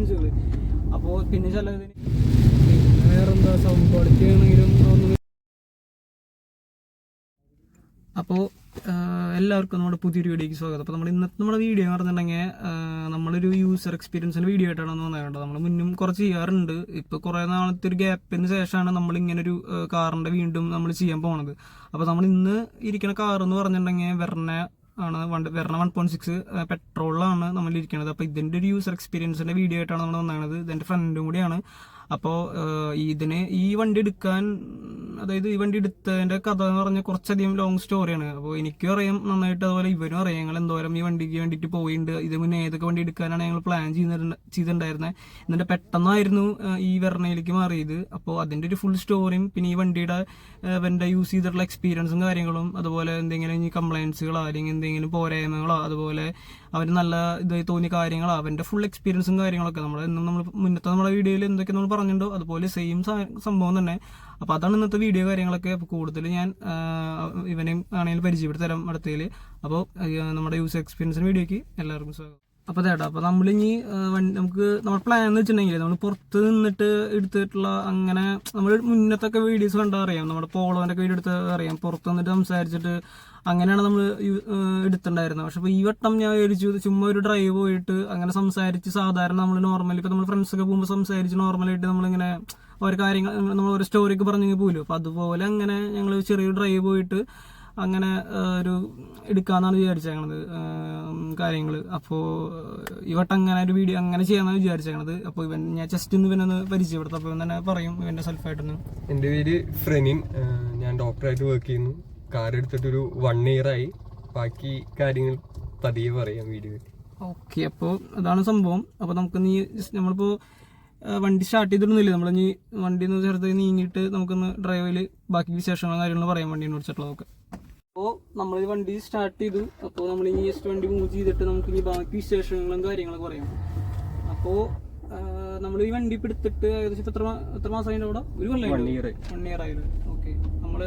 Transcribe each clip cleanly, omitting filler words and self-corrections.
എക്സ്പീരിയൻസുകൾ. അപ്പോൾ പിന്നെ ചിലതിന് വേറെന്താ സൗണ്ട് ക്വാളിറ്റി ആണെങ്കിലും ഒന്നും. അപ്പോൾ എല്ലാവർക്കും നമ്മുടെ പുതിയൊരു വീഡിയോയ്ക്ക് സ്വാഗതം. അപ്പോൾ നമ്മൾ ഇന്നത്തെ നമ്മുടെ വീഡിയോ എന്ന് പറഞ്ഞിട്ടുണ്ടെങ്കിൽ നമ്മളൊരു യൂസർ എക്സ്പീരിയൻസിൻ്റെ വീഡിയോ ആയിട്ടാണ് വന്നിട്ടുണ്ട്. നമ്മൾ മുന്നും കുറച്ച് ചെയ്യാറുണ്ട്. ഇപ്പോൾ കുറേ നാളത്തെ ഒരു ഗ്യാപ്പിന് ശേഷമാണ് നമ്മളിങ്ങനൊരു കാറിൻ്റെ വീണ്ടും നമ്മൾ ചെയ്യാൻ പോണത്. അപ്പോൾ നമ്മൾ ഇന്ന് ഇരിക്കുന്ന കാർ എന്ന് പറഞ്ഞിട്ടുണ്ടെങ്കിൽ വെർണ 1.6 പെട്രോളിലാണ് നമ്മൾ ഇരിക്കുന്നത്. അപ്പോൾ ഇതിൻ്റെ ഒരു യൂസർ എക്സ്പീരിയൻസിൻ്റെ വീഡിയോ ആയിട്ടാണ് നമ്മൾ വന്നത്. ഇതെൻ്റെ ഫ്രണ്ടും കൂടിയാണ്. അപ്പോൾ ഈ വണ്ടി എടുക്കാൻ, അതായത് ഈ വണ്ടി എടുത്തതിൻ്റെ കഥ എന്ന് പറഞ്ഞാൽ കുറച്ചധികം ലോങ് സ്റ്റോറിയാണ്. അപ്പോൾ എനിക്കും അറിയാം നന്നായിട്ട്, അതുപോലെ ഇവരും അറിയാം ഞങ്ങൾ എന്തോരം ഈ വണ്ടിക്ക് വേണ്ടിയിട്ട് പോയിട്ടുണ്ട്. ഇത് മുന്നേ ഏതൊക്കെ വണ്ടി എടുക്കാനാണ് ഞങ്ങൾ പ്ലാൻ ചെയ്തിട്ടുണ്ടായിരുന്നത്. എന്നിട്ട് പെട്ടെന്നായിരുന്നു ഈ വെർണയിലേക്ക് മാറിയത്. അപ്പോൾ അതിൻ്റെ ഒരു ഫുൾ സ്റ്റോറിയും പിന്നെ ഈ വണ്ടിയുടെ അവൻ്റെ യൂസ് ചെയ്തിട്ടുള്ള എക്സ്പീരിയൻസും കാര്യങ്ങളും, അതുപോലെ എന്തെങ്കിലും ഇനി കംപ്ലയിൻസുകളോ അല്ലെങ്കിൽ എന്തെങ്കിലും പോരായ്മകളോ, അതുപോലെ അവർ നല്ല ഇതായി തോന്നിയ കാര്യങ്ങളോ, അവൻ്റെ ഫുൾ എക്സ്പീരിയൻസും കാര്യങ്ങളൊക്കെ നമ്മൾ മുന്നത്തെ നമ്മുടെ വീഡിയോയിൽ എന്തൊക്കെ നമ്മൾ പറഞ്ഞിട്ടുണ്ടോ അതുപോലെ സെയിം സംഭവം തന്നെ. അപ്പോൾ അതാണ് ഇന്നത്തെ വീഡിയോ കാര്യങ്ങളൊക്കെ. അപ്പോൾ കൂടുതൽ ഞാൻ ഇവനെയും ആണെങ്കിലും പരിചയപ്പെടുത്തി തരാം അടുത്തതിൽ. അപ്പോൾ നമ്മുടെ യൂസർ എക്സ്പീരിയൻസിന് വീഡിയോയ്ക്ക് എല്ലാവർക്കും സ്വാഗതം. അപ്പോൾ ചേട്ടാ, അപ്പോൾ നമ്മളിനി നമുക്ക് നമ്മുടെ പ്ലാൻ എന്ന് വെച്ചിട്ടുണ്ടെങ്കിൽ നമ്മൾ പുറത്ത് നിന്നിട്ട് എടുത്തിട്ടുള്ള, അങ്ങനെ നമ്മൾ മുന്നത്തൊക്കെ വീഡിയോസ് കണ്ടാൽ അറിയാം, നമ്മുടെ പോളോൻ്റെ ഒക്കെ വീഡിയോ എടുത്ത് അറിയാം, പുറത്ത് നിന്നിട്ട് സംസാരിച്ചിട്ട് അങ്ങനെയാണ് നമ്മൾ എടുത്തിട്ടുണ്ടായിരുന്നത്. പക്ഷെ ഇപ്പോൾ ഈ വട്ടം ഞാൻ വിചാരിച്ചു ചുമ്മാ ഒരു ഡ്രൈവ് പോയിട്ട് അങ്ങനെ സംസാരിച്ച്, സാധാരണ നമ്മൾ നോർമലി ഇപ്പോൾ നമ്മൾ ഫ്രണ്ട്സൊക്കെ പോകുമ്പോൾ സംസാരിച്ച് നോർമലായിട്ട് നമ്മളിങ്ങനെ ഓരോ കാര്യങ്ങൾ നമ്മൾ ഒരു സ്റ്റോറിയൊക്കെ പറഞ്ഞെങ്കിൽ പോലും, അപ്പോൾ അതുപോലെ അങ്ങനെ ഞങ്ങൾ ചെറിയൊരു ഡ്രൈവ് പോയിട്ട് അങ്ങനെ ഒരു എടുക്കാമെന്നാണ് വിചാരിച്ചേക്കണത് കാര്യങ്ങൾ. അപ്പോൾ ഈ വട്ടം അങ്ങനെ ഒരു വീഡിയോ അങ്ങനെ ചെയ്യാമെന്നാണ് വിചാരിച്ചേക്കണത്. അപ്പോൾ ഞാൻ ജസ്റ്റ് ഇവനൊന്ന് പരിചയപ്പെടുത്താം. അപ്പോൾ ഇവൻ തന്നെ പറയും ഇവൻ്റെ സെൽഫായിട്ടൊന്ന്. എൻ്റെ പേര് ഫ്രെനിൻ, ഞാൻ ഡോക്ടറായിട്ട് വർക്ക് ചെയ്യുന്നു. കാർ എടുത്തിട്ടൊരു 1 year ആയി. ബാക്കി കാര്യങ്ങൾ പതിയെ പറയാം വീഡിയോയിൽ. ഓക്കെ, അപ്പോൾ അതാണ് സംഭവം. അപ്പോൾ നമുക്ക് നമ്മളിപ്പോൾ വണ്ടി സ്റ്റാർട്ട് ചെയ്തിട്ടൊന്നുമില്ല. നമ്മളിനി വണ്ടി ഒന്ന് ചേർത്ത് നീങ്ങിയിട്ട് നമുക്കൊന്ന് ഡ്രൈവിൽ ബാക്കി വിശേഷങ്ങളും കാര്യങ്ങളും പറയാം വണ്ടീനെ കുറിച്ചിട്ടുള്ളതൊക്കെ. അപ്പോൾ നമ്മൾ ഈ വണ്ടി സ്റ്റാർട്ട് ചെയ്തു. അപ്പോൾ നമ്മളിനി ജസ്റ്റ് വണ്ടി മൂവ് ചെയ്തിട്ട് നമുക്കിനി ബാക്കി വിശേഷങ്ങളും കാര്യങ്ങളൊക്കെ പറയാം. അപ്പോൾ നമ്മൾ ഈ വണ്ടി ഇപ്പോൾ എടുത്തിട്ട് ഏകദേശം എത്ര മാസമായിട്ട് അവിടെ? ഒരു കൊല്ലം, 1 year ആയത്. ഓക്കെ, നമ്മൾ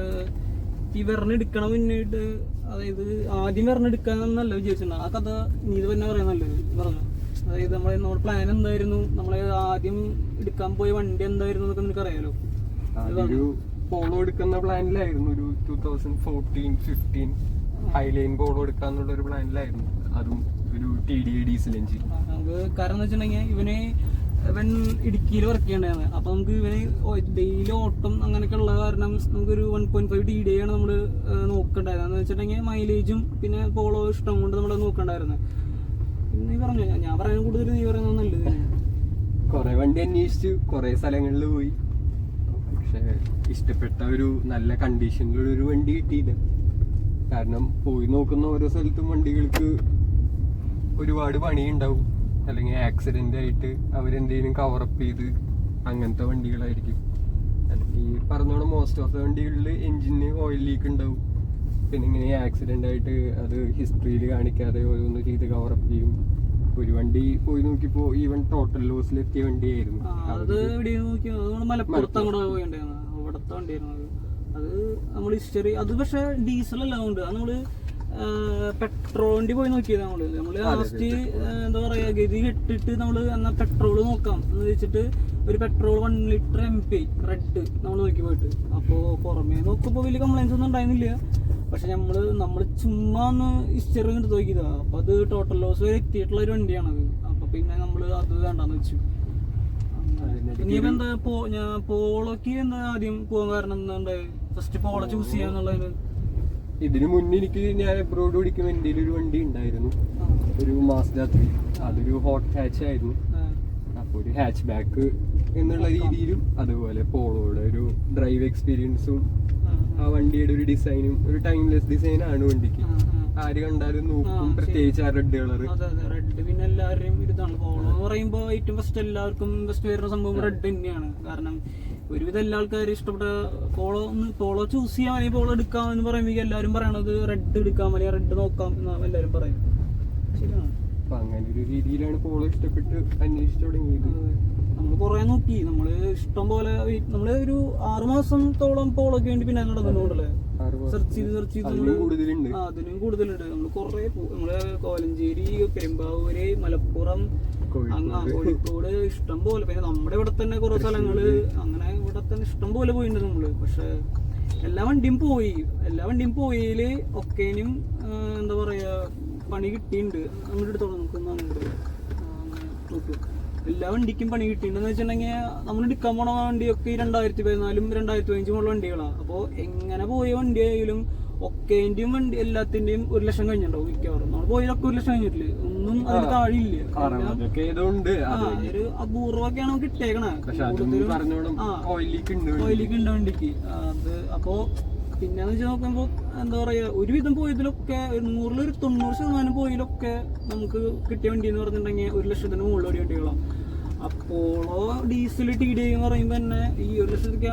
ഈ വെർണ എടുക്കണ മുന്നേറ്റ്, അതായത് ആദ്യം വെർണ എടുക്കാന്നല്ല വിചാരിച്ചിട്ടുണ്ട്. ആ കഥ നീ ഇത് തന്നെ പറയാൻ നല്ലത് പറഞ്ഞു. അതായത് നമ്മുടെ പ്ലാൻ എന്തായിരുന്നു, നമ്മളെ ആദ്യം എടുക്കാൻ പോയ വണ്ടി എന്തായിരുന്നു എന്നൊക്കെ നിനക്ക് അറിയാലോ. ഒരു പോളോ എടുക്കുന്ന പ്ലാനിലായിരുന്നു. ഒരു 2014-15 ഹൈലൈൻ പോളോ എടുക്കാന്നുള്ള ഒരു പ്ലാനിലായിരുന്നു. അതും ഒരു TDI ഡീസൽ എഞ്ചിൻ. നമുക്ക് കാരണം എന്ന് വെച്ചിട്ടുണ്ടെങ്കിൽ ഇവൻ ഇടുക്കിയിൽ വർക്ക് ചെയ്യണ്ടായിരുന്നു. അപ്പോൾ നമുക്ക് ഇവന് ഡെയിലി ഓട്ടം അങ്ങനെയൊക്കെ ഉള്ള കാരണം നമുക്കൊരു 1.5 TDI ആണ് നമ്മൾ നോക്കണ്ടായിരുന്നത്. എന്ന് വെച്ചിട്ടുണ്ടെങ്കിൽ മൈലേജും പിന്നെ പോളോ ഇഷ്ടം കൊണ്ട് നമ്മൾ നോക്കണ്ടായിരുന്നത്. നീ പറഞ്ഞു, ഞാൻ പറയാൻ കൂടുതൽ നീ പറയുന്നത് നല്ലത്. കുറെ വണ്ടി അന്വേഷിച്ചു, കുറെ സ്ഥലങ്ങളിൽ പോയി, പക്ഷെ ഇഷ്ടപ്പെട്ട ഒരു നല്ല കണ്ടീഷനിലുള്ള ഒരു വണ്ടി കിട്ടിയില്ല. കാരണം പോയി നോക്കുന്ന ഓരോ സ്ഥലത്തും വണ്ടികൾക്ക് ഒരുപാട് പണിയുണ്ടാവും, അല്ലെങ്കിൽ ആക്സിഡന്റ് ആയിട്ട് അവരെന്തെങ്കിലും കവറപ്പ് ചെയ്ത് അങ്ങനത്തെ വണ്ടികളായിരിക്കും. ഈ പറഞ്ഞോണം മോസ്റ്റ് ഓഫ് ദ വണ്ടികളിൽ എഞ്ചിന് ഓയിൽ ലീക്ക് ഉണ്ടാവും. പിന്നെ ഇങ്ങനെ ആക്സിഡന്റ് ആയിട്ട് അത് ഹിസ്റ്ററിയിൽ കാണിക്കാതെ ഓരോന്ന് ചെയ്ത് കവറപ്പ് ചെയ്യും. ഒരു വണ്ടി പോയി നോക്കിയപ്പോ ഈവൻ ടോട്ടൽ ലോസിലെത്തിയ വണ്ടിയായിരുന്നു. അത് നമ്മൾ ഹിസ്റ്ററി, അത് പക്ഷെ ഡീസൽ അല്ല, അതുകൊണ്ട് അത് നമ്മള് പെട്രോൾ വണ്ടി പോയി നോക്കിയത്. നമ്മള് ലാസ്റ്റ് എന്താ പറയാ, ഗതി കെട്ടിട്ട് നമ്മള് എന്നാ പെട്രോൾ നോക്കാം എന്ന് വെച്ചിട്ട് ഒരു പെട്രോൾ 1 liter MP റെഡ് നമ്മൾ നോക്കി പോയിട്ട്. അപ്പോൾ പുറമേ നോക്കുമ്പോൾ വലിയ കംപ്ലൈൻസ് ഒന്നും ഉണ്ടായിരുന്നില്ല. പക്ഷെ നമ്മൾ ചുമ്മാ ഒന്ന് ഹിസ്റ്ററി എടുത്ത് നോക്കിയതാ. അപ്പോൾ അത് ടോട്ടൽ ലോസ് വരെ എത്തിയിട്ടുള്ള ഒരു വണ്ടിയാണത്. അപ്പോൾ പിന്നെ നമ്മൾ അത് വേണ്ടാന്ന് വെച്ചു. ഇനിയിപ്പോൾ എന്താ പോളോക്ക് എന്താ ആദ്യം പോകാൻ കാരണം എന്താ ഫസ്റ്റ് പോളോ ചൂസ് ചെയ്യാന്നുള്ളത്? ഇതിനു മുന്നേ ഞാൻ എബ്രോഡ് ഓടിക്കുമ്പോൾ എൻ്റെ ഒരു വണ്ടി ഉണ്ടായിരുന്നു, ഒരു മാസ്ഡ 3. അതൊരു ഹോട്ട് ഹാച്ച് ആയിരുന്നു. അപ്പോൾ ഒരു ഹാച്ച് ബാക്ക് എന്നുള്ള രീതിയിലും അതുപോലെ പോളോയുടെ ഒരു ഡ്രൈവ് എക്സ്പീരിയൻസും ആ വണ്ടിയുടെ ഒരു ഡിസൈനും ഒരു ടൈംലെസ് ഡിസൈനാണ് വണ്ടിക്ക്. ആര് കണ്ടാലും നോക്കും, പ്രത്യേകിച്ച് ആ റെഡ് കളർ. റെഡ് പിന്നെ എല്ലാവരുടെയും ഇതാണ്. പോളോ എന്ന് പറയുമ്പോൾ ഏറ്റവും ഫസ്റ്റ് എല്ലാവർക്കും ഫസ്റ്റ് വരുന്ന സംഭവം റെഡ് തന്നെയാണ്. കാരണം ഒരുവിധം എല്ലാ ആൾക്കാരും ഇഷ്ടപ്പെട്ട പോളോ ചൂസ് ചെയ്യാൻ അല്ലെങ്കിൽ പോളോ എടുക്കാം എന്ന് പറയുമ്പോൾ എല്ലാവരും പറയണത് റെഡ് എടുക്കാം അല്ലെങ്കിൽ റെഡ് നോക്കാം എന്ന് എല്ലാവരും പറയും. ശരിയാണ്. അപ്പൊ അങ്ങനെ ഒരു രീതിയിലാണ് പോളോ ഇഷ്ടപ്പെട്ട് അന്വേഷിച്ചു തുടങ്ങിയത്. നമ്മൾ കുറെ നോക്കി, നമ്മള് ഇഷ്ടം പോലെ നമ്മള് ഒരു 6 മാസത്തോളം പോളോക്ക് വേണ്ടി പിന്നെ നടന്നുകൊണ്ടല്ലേ. 6 സെർച്ച് ചെയ്ത് അതിലും കൂടുതലുണ്ട്. അതിനും കൂടുതലുണ്ട്. നമ്മൾ കുറെ നമ്മള് കോലഞ്ചേരി, പെരുമ്പാവൂര്, മലപ്പുറം, കോഴിക്കോട് ഇഷ്ടം പോലെ. പിന്നെ നമ്മുടെ ഇവിടെ തന്നെ കുറെ സ്ഥലങ്ങള് അങ്ങനെ ഇവിടെ തന്നെ ഇഷ്ടം പോലെ പോയിട്ടുണ്ട് നമ്മള്. പക്ഷെ എല്ലാ വണ്ടിയും പോയില് ഒക്കേനും എന്താ പറയാ പണി കിട്ടിയിട്ടുണ്ട്. നമ്മുടെ അടുത്തോളം നമുക്കൊന്നും അങ്ങനെ നോക്കും. എല്ലാ വണ്ടിക്കും പണി കിട്ടിയിട്ടുണ്ടെന്ന് വെച്ചിട്ടുണ്ടെങ്കിൽ നമ്മൾ എടുക്കാൻ പോണ വണ്ടിയൊക്കെ 2014 2015 ഉള്ള വണ്ടികളാണ്. അപ്പോൾ എങ്ങനെ പോയ വണ്ടി ആയാലും ഒക്കേന്റെയും വണ്ടി എല്ലാത്തിന്റെയും 1 ലക്ഷം കഴിഞ്ഞിട്ടുണ്ടാവും മിക്കവാറും. നമ്മൾ പോയതൊക്കെ 1 ലക്ഷം കഴിഞ്ഞിട്ടില്ല, ഒന്നും അതിന് താഴെയില്ല. ഒരു അപൂർവൊക്കെയാണ് നമുക്ക് കിട്ടിയേക്കണേ. ഓയിലേക്ക് ഉണ്ട് വണ്ടിക്ക് അത്. അപ്പോ പിന്നെന്ന് വെച്ചാൽ നോക്കുമ്പോ എന്താ പറയാ, ഒരുവിധം പോയതിലൊക്കെ 100-ൽ 90% പോയതിലൊക്കെ നമുക്ക് കിട്ടിയ വണ്ടി എന്ന് പറഞ്ഞിട്ടുണ്ടെങ്കിൽ 1 ലക്ഷത്തിന് മുകളിൽ ഓടിയ വണ്ടികളാണ്. അപ്പോളോ ഡീസൽ TDI എന്ന് പറയുമ്പോൾ തന്നെ ഈ 1 ലക്ഷത്തിക്ക്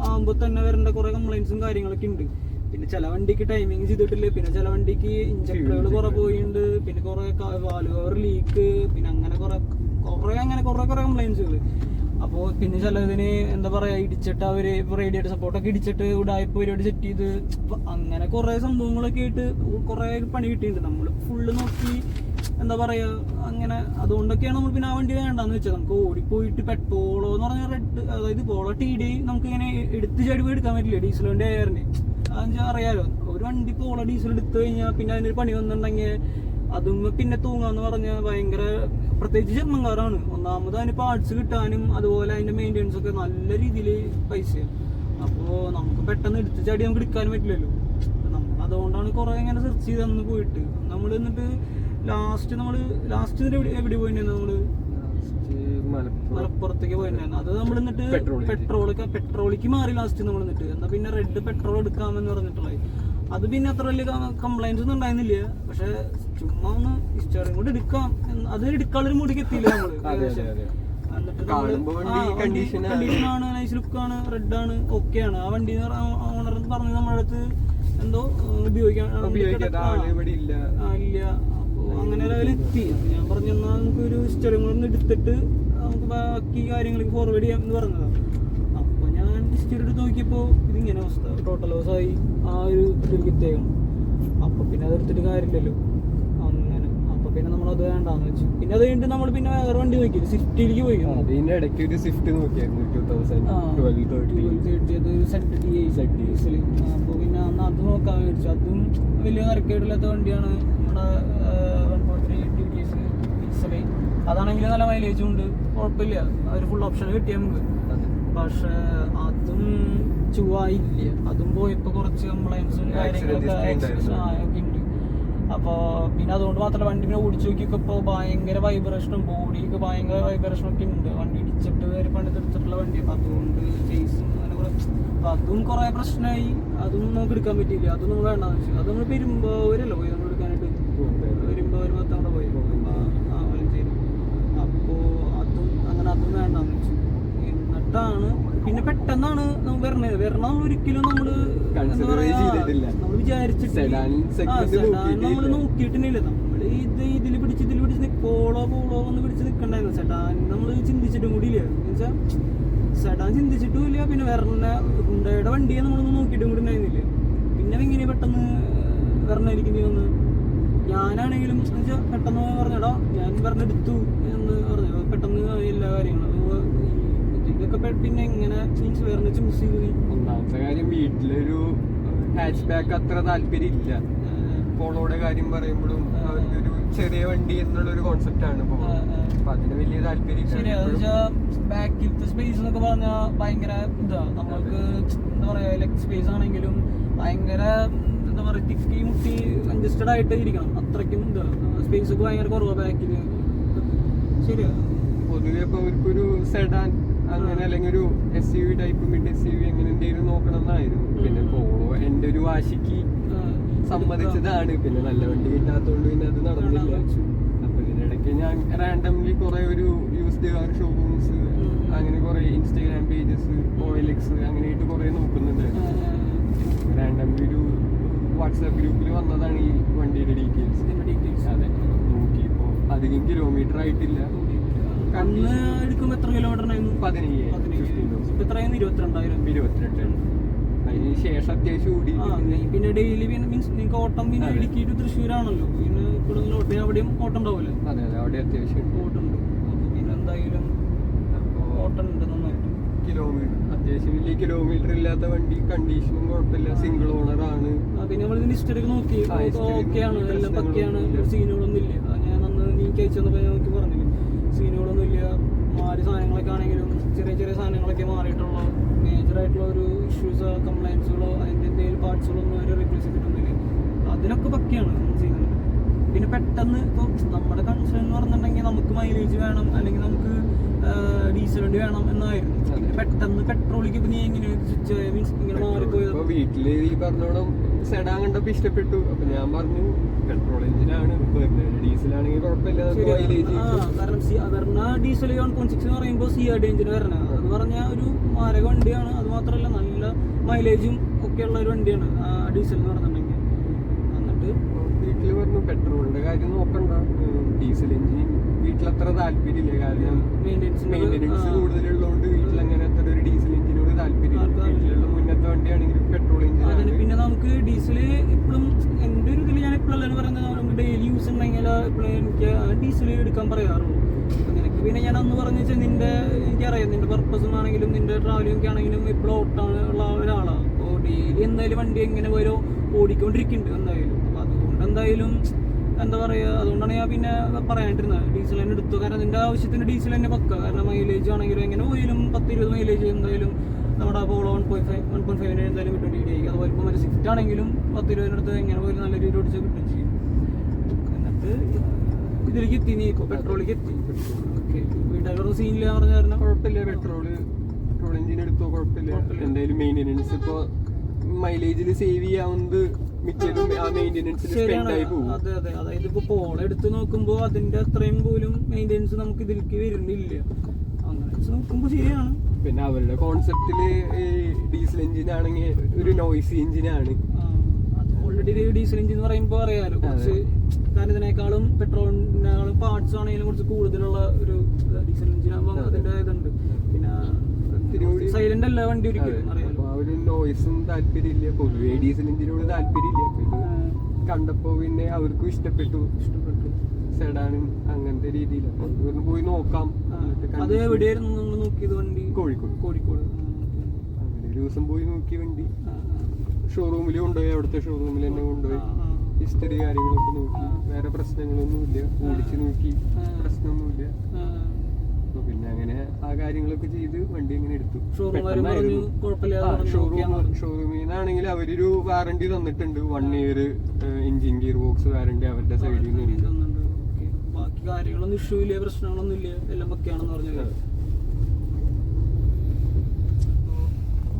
ആകുമ്പോൾ തന്നെ വരേണ്ട കുറെ കംപ്ലൈൻസും കാര്യങ്ങളൊക്കെ ഉണ്ട്. പിന്നെ ചില വണ്ടിക്ക് ടൈമിങ് ചെയ്തിട്ടില്ല, പിന്നെ ചില വണ്ടിക്ക് ഇഞ്ചക്ടറുകൾ കുറെ പോയിട്ടുണ്ട്, പിന്നെ കുറെ വാൽവ് കവർ ലീക്ക്, പിന്നെ അങ്ങനെ കുറെ കംപ്ലൈൻസുകൾ. അപ്പോൾ പിന്നെ ചിലതിന് എന്താ പറയാ ഇടിച്ചിട്ട് അവര് റേഡിയേറ്റർ സപ്പോർട്ടൊക്കെ ഇടിച്ചിട്ട് ഉടായ്പ പരിപാടി സെറ്റ് ചെയ്ത് അങ്ങനെ കുറെ സംഭവങ്ങളൊക്കെ ആയിട്ട് കുറെ പണി കിട്ടിയിട്ടുണ്ട്. നമ്മൾ ഫുള്ള് നോക്കി എന്താ പറയാ അങ്ങനെ. അതുകൊണ്ടൊക്കെയാണ് നമ്മൾ പിന്നെ ആ വണ്ടി വേണ്ടെന്ന് വെച്ചാൽ. നമുക്ക് ഓടിപ്പോയിട്ട് പെട്രോളോ എന്ന് പറഞ്ഞാൽ അതായത് പോളോ TDI നമുക്ക് ഇങ്ങനെ എടുത്ത് ചാടി പോയി എടുക്കാൻ പറ്റില്ല. ഡീസൽ വണ്ടി എയറിന് അതെന്ന് അറിയാലോ, ഒരു വണ്ടി പോളോ ഡീസൽ എടുത്തു കഴിഞ്ഞാൽ പിന്നെ അതിനൊരു പണി വന്നിട്ടുണ്ടെങ്കിൽ അതും പിന്നെ തൂങ്ങാന്ന് പറഞ്ഞാൽ ഭയങ്കര, പ്രത്യേകിച്ച് ജർമ്മൻകാരാണ്. ഒന്നാമത് അതിന് പാർട്സ് കിട്ടാനും അതുപോലെ അതിന്റെ മെയിൻ്റെനൻസ് ഒക്കെ നല്ല രീതിയിൽ പൈസയാണ്. അപ്പോൾ നമുക്ക് പെട്ടെന്ന് എടുത്ത് ചാടി നമുക്ക് എടുക്കാനും പറ്റില്ലല്ലോ. നമ്മൾ അതുകൊണ്ടാണ് കുറെ ഇങ്ങനെ സെർച്ച് ചെയ്ത് അന്ന് പോയിട്ട് നമ്മൾ എന്നിട്ട് ലാസ്റ്റ് എവിടെ പോയിട്ടുണ്ടായിരുന്നു? നമ്മള് മലപ്പുറത്തേക്ക് പോയിട്ടുണ്ടായിരുന്നു. അത് നമ്മൾ എന്നിട്ട് പെട്രോളിക്ക് മാറി ലാസ്റ്റ് നമ്മൾ എന്നിട്ട് എന്നാ പിന്നെ റെഡ് പെട്രോൾ എടുക്കാമെന്ന് പറഞ്ഞിട്ടുള്ളത്. അത് പിന്നെ അത്ര വലിയ കംപ്ലൈൻസ് ഒന്നും ഉണ്ടായിരുന്നില്ല. പക്ഷെ ചുമ്മാ ഒന്ന് ഹിസ്റ്ററിയും കൂടെ എടുക്കാം, അത് എടുക്കാനുള്ളൊരു മൂടിക്ക് എത്തിയില്ല നമ്മള്. കണ്ടീഷനാണ്, നൈസ് ലുക്കാണ്, റെഡ് ആണ്, ഓക്കെ ആണ്. ആ വണ്ടി ഓണർ പറഞ്ഞത് നമ്മുടെ അടുത്ത് എന്തോ ഉപയോഗിക്കാൻ ഇല്ല. അപ്പൊ അങ്ങനെ ലെവലെത്തി. ഞാൻ പറഞ്ഞു നമുക്കൊരു ഹിസ്റ്ററിയും കൂടെ ഒന്ന് എടുത്തിട്ട് നമുക്ക് ബാക്കി കാര്യങ്ങൾക്ക് ഫോർവേഡ് ചെയ്യാം എന്ന് പറഞ്ഞതാണ്. അപ്പൊ ഞാൻ ഹിസ്റ്ററി എടുത്ത് നോക്കിയപ്പോ ഇതിങ്ങനെ അവസ്ഥ, ടോട്ടൽ ലോസ് ആയി. ആ ഒരു ഇതിത്തേക്കണം. അപ്പൊ പിന്നെ അതെടുത്തിട്ട് കാര്യമില്ലല്ലോ അങ്ങനെ. അപ്പൊ പിന്നെ നമ്മളത് വേണ്ടാന്ന് വെച്ചു. പിന്നെ അത് കഴിഞ്ഞിട്ട് നമ്മൾ പിന്നെ വേറെ വണ്ടി നോക്കി, സ്വിഫ്റ്റിലേക്ക് പോയി. അപ്പൊ പിന്നെ അന്ന് അത് നോക്കാൻ മേടിച്ചു. അതും വലിയ കരക്കേടില്ലാത്ത വണ്ടിയാണ്, നമ്മുടെ 1.3 ഡീസൽ. അതാണെങ്കിൽ നല്ല മൈലേജും ഉണ്ട്, കുഴപ്പമില്ല. ഒരു ഫുൾ ഓപ്ഷൻ കിട്ടിയ നമുക്ക്. പക്ഷെ അതും ചുവായില്ല. അതും പോയപ്പോ കുറച്ച് കംപ്ലൈൻസും കാര്യങ്ങളൊക്കെ ഉണ്ട്. അപ്പോൾ പിന്നെ അതുകൊണ്ട് മാത്രമല്ല വണ്ടി പിന്നെ ഓടിച്ചു നോക്കിയപ്പോൾ ഭയങ്കര വൈബ്രേഷനും, ബോഡിയൊക്കെ ഭയങ്കര വൈബ്രേഷനൊക്കെ ഉണ്ട്. വണ്ടി ഇടിച്ചിട്ട് വരെ പണിതെടുത്തിട്ടുള്ള വണ്ടി. അപ്പം അതുകൊണ്ട് ചേസും അങ്ങനെ കുറെ, അപ്പം അതും കുറെ പ്രശ്നമായി. അതും നമുക്ക് എടുക്കാൻ പറ്റിയില്ല. അതൊന്നും വേണ്ടാന്ന് വെച്ചു. അത് നമ്മൾ പെരുമ്പാവൂരല്ലോ പോയി നമ്മൾ എടുക്കാനായിട്ട്. പെരുമ്പാവൂർ മൊത്തം പോയി വലഞ്ചേരി. അപ്പോൾ അതും വേണ്ടാന്ന് വെച്ചു. എന്നിട്ടാണ് പിന്നെ പെട്ടെന്നാണ് നമുക്ക് വരണം ഒരിക്കലും നമ്മള് എന്താ പറയാ നമ്മൾ വിചാരിച്ചിട്ട് നമ്മള് നോക്കിയിട്ടില്ല. നമ്മള് ഇതിൽ പിടിച്ച് പോളോ ഒന്ന് പിടിച്ച് നിക്കണ്ടായിരുന്നു. സെഡാൻ നമ്മള് ചിന്തിച്ചിട്ടും കൂടി ഇല്ല. എന്നുവെച്ചാൽ സെഡാൻ ചിന്തിച്ചിട്ടും ഇല്ല. പിന്നെ ഹുണ്ടായുടെ വണ്ടിയെ നമ്മളൊന്നും നോക്കിയിട്ടും കൂടി ഉണ്ടായിരുന്നില്ല. പിന്നെ ഇങ്ങനെ പെട്ടെന്ന് വരണമായിരിക്കും വന്ന്. ഞാനാണെങ്കിലും എന്നുവെച്ചാൽ പെട്ടെന്ന് പറഞ്ഞടാ ഞാൻ പറഞ്ഞെടുത്തു എന്ന് പറഞ്ഞു. പെട്ടെന്ന് എല്ലാ കാര്യങ്ങളും ഇതൊക്കെ പിന്നെ എങ്ങനെ വേറെ ചൂസ് ചെയ്ത്. ഒന്നാമത്തെ കാര്യം വീട്ടിലൊരു ഹാച്ച് ബാക്ക് അത്ര താല്പര്യം ഇല്ല. പോളോയുടെ കാര്യം പറയുമ്പോഴും അവർക്കൊരു ചെറിയ വണ്ടി എന്നുള്ളൊരു കോൺസെപ്റ്റ് ആണ്. അപ്പൊ അതിന് വലിയ താല്പര്യം ബാക്കിലത്തെ സ്പേസ് എന്നൊക്കെ പറഞ്ഞാൽ ഭയങ്കര ഇതാ. നമ്മൾക്ക് എന്താ പറയാ ലെഗ് സ്പേസ് ആണെങ്കിലും ഭയങ്കര എന്താ പറയാ തിക്കി മുട്ടി കൺജസ്റ്റഡ് ആയിട്ട് ഇരിക്കണം. അത്രയ്ക്കും ഇതാ സ്പേസ് ഒക്കെ ഭയങ്കര കുറവാണ് ബാക്കില്. ശരിയാ. പൊതുവെ ഇപ്പൊ അവർക്കൊരു സെഡാൻ അങ്ങനെ അല്ലെങ്കിൽ ഒരു SUV ടൈപ്പ് മിഡ് SUV അങ്ങനെ എന്തെങ്കിലും നോക്കണം എന്നായിരുന്നു. പിന്നെ പോളോ എന്റെ ഒരു വാശിക്ക് സമ്മതിച്ചതാണ്. പിന്നെ നല്ല വണ്ടി കിട്ടാത്തോണ്ട് പിന്നെ അത് നടന്നില്ല. അപ്പൊ ഇതിനിടയ്ക്ക് ഞാൻ റാൻഡംലി കുറെ ഒരു യൂസ്ഡ് കാർ ഷോറൂംസ് അങ്ങനെ കുറെ ഇൻസ്റ്റാഗ്രാം പേജസ്, OLX അങ്ങനെയായിട്ട് കുറെ നോക്കുന്നുണ്ട്. റാൻഡംലി ഒരു വാട്സാപ്പ് ഗ്രൂപ്പിൽ വന്നതാണ് ഈ വണ്ടിയുടെ ഡീറ്റെയിൽസ്. അതെ, നോക്കിയപ്പോ അധികം കിലോമീറ്റർ ആയിട്ടില്ല. അന്ന് എടുക്കുമ്പോ എത്ര കിലോമീറ്റർ ഉണ്ടായിരുന്നു? 17,000. 22. അതിന് ശേഷം അത്യാവശ്യം ഓടി. പിന്നെ ഡെയിലി മീൻസ് നിങ്ങൾക്ക് ഓട്ടം പിന്നെ ഇടുക്കി ടു തൃശ്ശൂരാണല്ലോ, പിന്നെ കൂടുതൽ അവിടെയും ഓട്ടം ഉണ്ടാവില്ലേ? അതെ അതെ, അവിടെ അത്യാവശ്യം ഓട്ടുണ്ട്. അപ്പൊ പിന്നെ എന്തായാലും ഓട്ടം ഉണ്ട് നന്നായിട്ട്. കിലോമീറ്റർ അത്യാവശ്യം വലിയ കിലോമീറ്റർ ഇല്ലാത്ത വണ്ടി, കണ്ടീഷനും കുഴപ്പമില്ല, സിംഗിൾ ഓണർ ആണ്. പിന്നെ നമ്മൾ ഇതിന്റെ ഹിസ്റ്ററി നോക്കി ഓക്കെയാണ്, എല്ലാം പക്കയാണ്, സീനുകളൊന്നും ഇല്ല. ഞാൻ അന്ന് നീക്കി അയച്ചു തന്നപ്പോൾ ഞാൻ നോക്കി പറഞ്ഞില്ലേ, സീനുകളൊന്നും ഇല്ല. മാറി സാധനങ്ങളൊക്കെ ആണെങ്കിലും ചെറിയ ചെറിയ സാധനങ്ങളൊക്കെ മാറിയിട്ടുള്ള മേജർ ആയിട്ടുള്ള ഒരു ഇഷ്യൂസോ കംപ്ലൈൻസുകളോ അതിൻ്റെ എന്തെങ്കിലും പാർട്സുകളൊന്നും അവർ റീപ്ലേസ് ചെയ്തിട്ടൊന്നുമില്ല. അതിനൊക്കെ പക്കയാണ് നമ്മൾ ചെയ്യുന്നത്. പിന്നെ പെട്ടെന്ന് ഇപ്പോൾ നമ്മുടെ കൺസേൺ എന്ന് പറഞ്ഞിട്ടുണ്ടെങ്കിൽ നമുക്ക് മൈലേജ് വേണം, അല്ലെങ്കിൽ നമുക്ക് ഡീസൽ വണ്ടി വേണം എന്നായിരുന്നു. പെട്ടെന്ന് പെട്രോളിക്ക് ഇപ്പൊ നീ എങ്ങനെ സ്വിച്ച് മീൻസ് ഇങ്ങനെ മാറിപ്പോയത്? വീട്ടില് ഈ പറഞ്ഞോളം സെഡാൻ കണ്ടപ്പോ ഇഷ്ടപ്പെട്ടു. അപ്പൊ ഞാൻ പറഞ്ഞു പെട്രോൾ എഞ്ചിനാണ്, ഡീസലാണെങ്കിൽ കുഴപ്പമില്ല. കാരണം സാധാരണ ഡീസൽ 1.6 എന്ന് പറയുമ്പോൾ CRD എഞ്ചിന് വരണം. അത് പറഞ്ഞാൽ ഒരു മാരക വണ്ടിയാണ്. അത് മാത്രമല്ല നല്ല മൈലേജും ഒക്കെ ഉള്ള ഒരു വണ്ടിയാണ് ഡീസൽ എന്ന് പറഞ്ഞിട്ടുണ്ടെങ്കിൽ. എന്നിട്ട് വീട്ടില് പറഞ്ഞു പെട്രോളിന്റെ കാര്യം നോക്കണ്ട, ഡീസൽ എഞ്ചിൻ വീട്ടിലത്ര താല്പര്യമില്ല. കാരണം മെയിൻ്റെനൻസ് കൂടുതലുള്ളതുകൊണ്ട് വീട്ടിലങ്ങനെ അത്ര ഒരു ഡീസൽ എഞ്ചിനോട് താല്പര്യമില്ല. മുന്നത്തെ വണ്ടിയാണെങ്കിലും പെട്രോൾ എഞ്ചിൻ. പിന്നെ നമുക്ക് ഡീസൽ ഇപ്പോഴും എൻ്റെ ഒരു ഇതിൽ ഞാൻ എപ്പോഴും പറയുന്നത് നമുക്ക് ഡെയിലി യൂസ് ഉണ്ടെങ്കിൽ ഇപ്പോഴും എനിക്ക് ഡീസൽ എടുക്കാൻ പറയാറുള്ളൂ. അപ്പം നിനക്ക് പിന്നെ ഞാൻ അന്ന് പറഞ്ഞു വെച്ചാൽ എനിക്കറിയാം നിന്റെ പർപ്പസും ആണെങ്കിലും നിന്റെ ട്രാവലിംഗ് ഒക്കെ ആണെങ്കിലും എപ്പോഴും ഓട്ടാണ് ഉള്ള ഒരാളാണ്. അപ്പോൾ ഡെയിലി എന്തായാലും വണ്ടി എങ്ങനെ വരോ ഓടിക്കൊണ്ടിരിക്കുന്നുണ്ട് എന്തായാലും. അപ്പം അതുകൊണ്ട് എന്തായാലും എന്താ പറയുക, അതുകൊണ്ടാണ് ഞാൻ പിന്നെ പറയാണ്ടിരുന്നത് ഡീസൽ തന്നെ എടുത്തു. കാരണം നിന്റെ ആവശ്യത്തിന് ഡീസൽ തന്നെ പക്ക. കാരണം മൈലേജ് ആണെങ്കിലും എങ്ങനെ പോയാലും 10-20 മൈലേജ് എന്തായാലും നമ്മുടെ പോളോ 1.5 എന്തായാലും കിട്ടും DDI. അതുപോലെ ഇപ്പോൾ മറ്റേ സ്വിഫ്റ്റ് ആണെങ്കിലും 10-20 എങ്ങനെ പോയാലും നല്ല രീതിയിൽ ഓടിച്ച് കിട്ടും ചെയ്യും. എന്നിട്ട് ഇതിലേക്ക് എത്തി, നീ ഇപ്പോൾ പെട്രോളിലേക്ക് എത്തി. വീട്ടുകാരുടെ സീനില്ല പറഞ്ഞ കാരണം കുഴപ്പമില്ല. പെട്രോൾ എഞ്ചിൻ എടുത്തോ കുഴപ്പമില്ല. എന്തായാലും മെയിൻ്റെനൻസ് ഇപ്പോൾ മൈലേജിൽ സേവ് ചെയ്യാവുന്നത് മിക്കതും ആ മെയിൻ്റെനൻസിൽ സ്പെൻഡ് ആയി പോകും. അതെ അതെ, അതായത് ഇപ്പോൾ പോളോ എടുത്ത് നോക്കുമ്പോൾ അതിന്റെ അത്രയും പോലും മെയിൻ്റെനൻസ് നമുക്ക് ഇതിലേക്ക് വരുന്നില്ല. അങ്ങനെ നോക്കുമ്പോൾ ശരിയാണ്. പിന്നെ അവരുടെ കോൺസെപ്റ്റില് ഡീസൽ എഞ്ചിൻ ആണെങ്കിൽ ഒരു നോയ്സി എഞ്ചിനാണ്. ഓൾറെഡി ഡീസൽ എഞ്ചിൻ എന്ന് പറയുമ്പോൾ അറിയാലോ കുറച്ച്, കാരണം ഇതിനേക്കാളും പെട്രോളിനേക്കാളും പാർട്സ് ആണെങ്കിലും കുറച്ച് കൂടുതലുള്ള ഒരു ഡീസൽ എഞ്ചിൻ ആകുമ്പോൾ അതിന്റെ ഇതുണ്ട്. പിന്നെ സൈലന്റ് അല്ല വണ്ടി ഒരിക്കലും അറിയാലോ. ആ ഒരു നോയ്സും താല്പര്യമില്ല, പൊതുവെ ഡീസൽ എഞ്ചിനോട് താല്പര്യമില്ല. അപ്പൊ ഇത് കണ്ടപ്പോ പിന്നെ അവർക്കും ഇഷ്ടപ്പെട്ടു സെഡാനും അങ്ങനത്തെ രീതിയിൽ. അപ്പൊ ഇതൊന്ന് പോയി നോക്കാം. അത് എവിടെയായിരുന്നു നമ്മൾ നോക്കിയത് വണ്ടി? കോഴിക്കോട്. അങ്ങനെ ഒരു ദിവസം പോയി നോക്കി വണ്ടി. ഷോറൂമിൽ കൊണ്ടുപോയി, അവിടുത്തെ ഷോറൂമിൽ തന്നെ കൊണ്ടുപോയി ഹിസ്റ്ററി കാര്യങ്ങളൊക്കെ നോക്കി. വേറെ പ്രശ്നങ്ങളൊന്നുമില്ല, ഓടിച്ച് നോക്കി, പ്രശ്നമൊന്നുമില്ല. പിന്നെ അങ്ങനെ ആ കാര്യങ്ങളൊക്കെ ചെയ്ത് വണ്ടി ഇങ്ങനെ എടുത്തു. ഷോറൂമിൽ നിന്നാണെങ്കിൽ അവരൊരു വാറണ്ടി തന്നിട്ടുണ്ട്, 1 year engine gear box warranty അവരുടെ സൈഡിൽ നിന്ന്. ബാക്കി കാര്യങ്ങളൊന്നും ഇഷ്യൂ ഇല്ല, പ്രശ്നങ്ങളൊന്നും ഇല്ല, എല്ലാം ഒക്കെയാണെന്ന് പറഞ്ഞത്.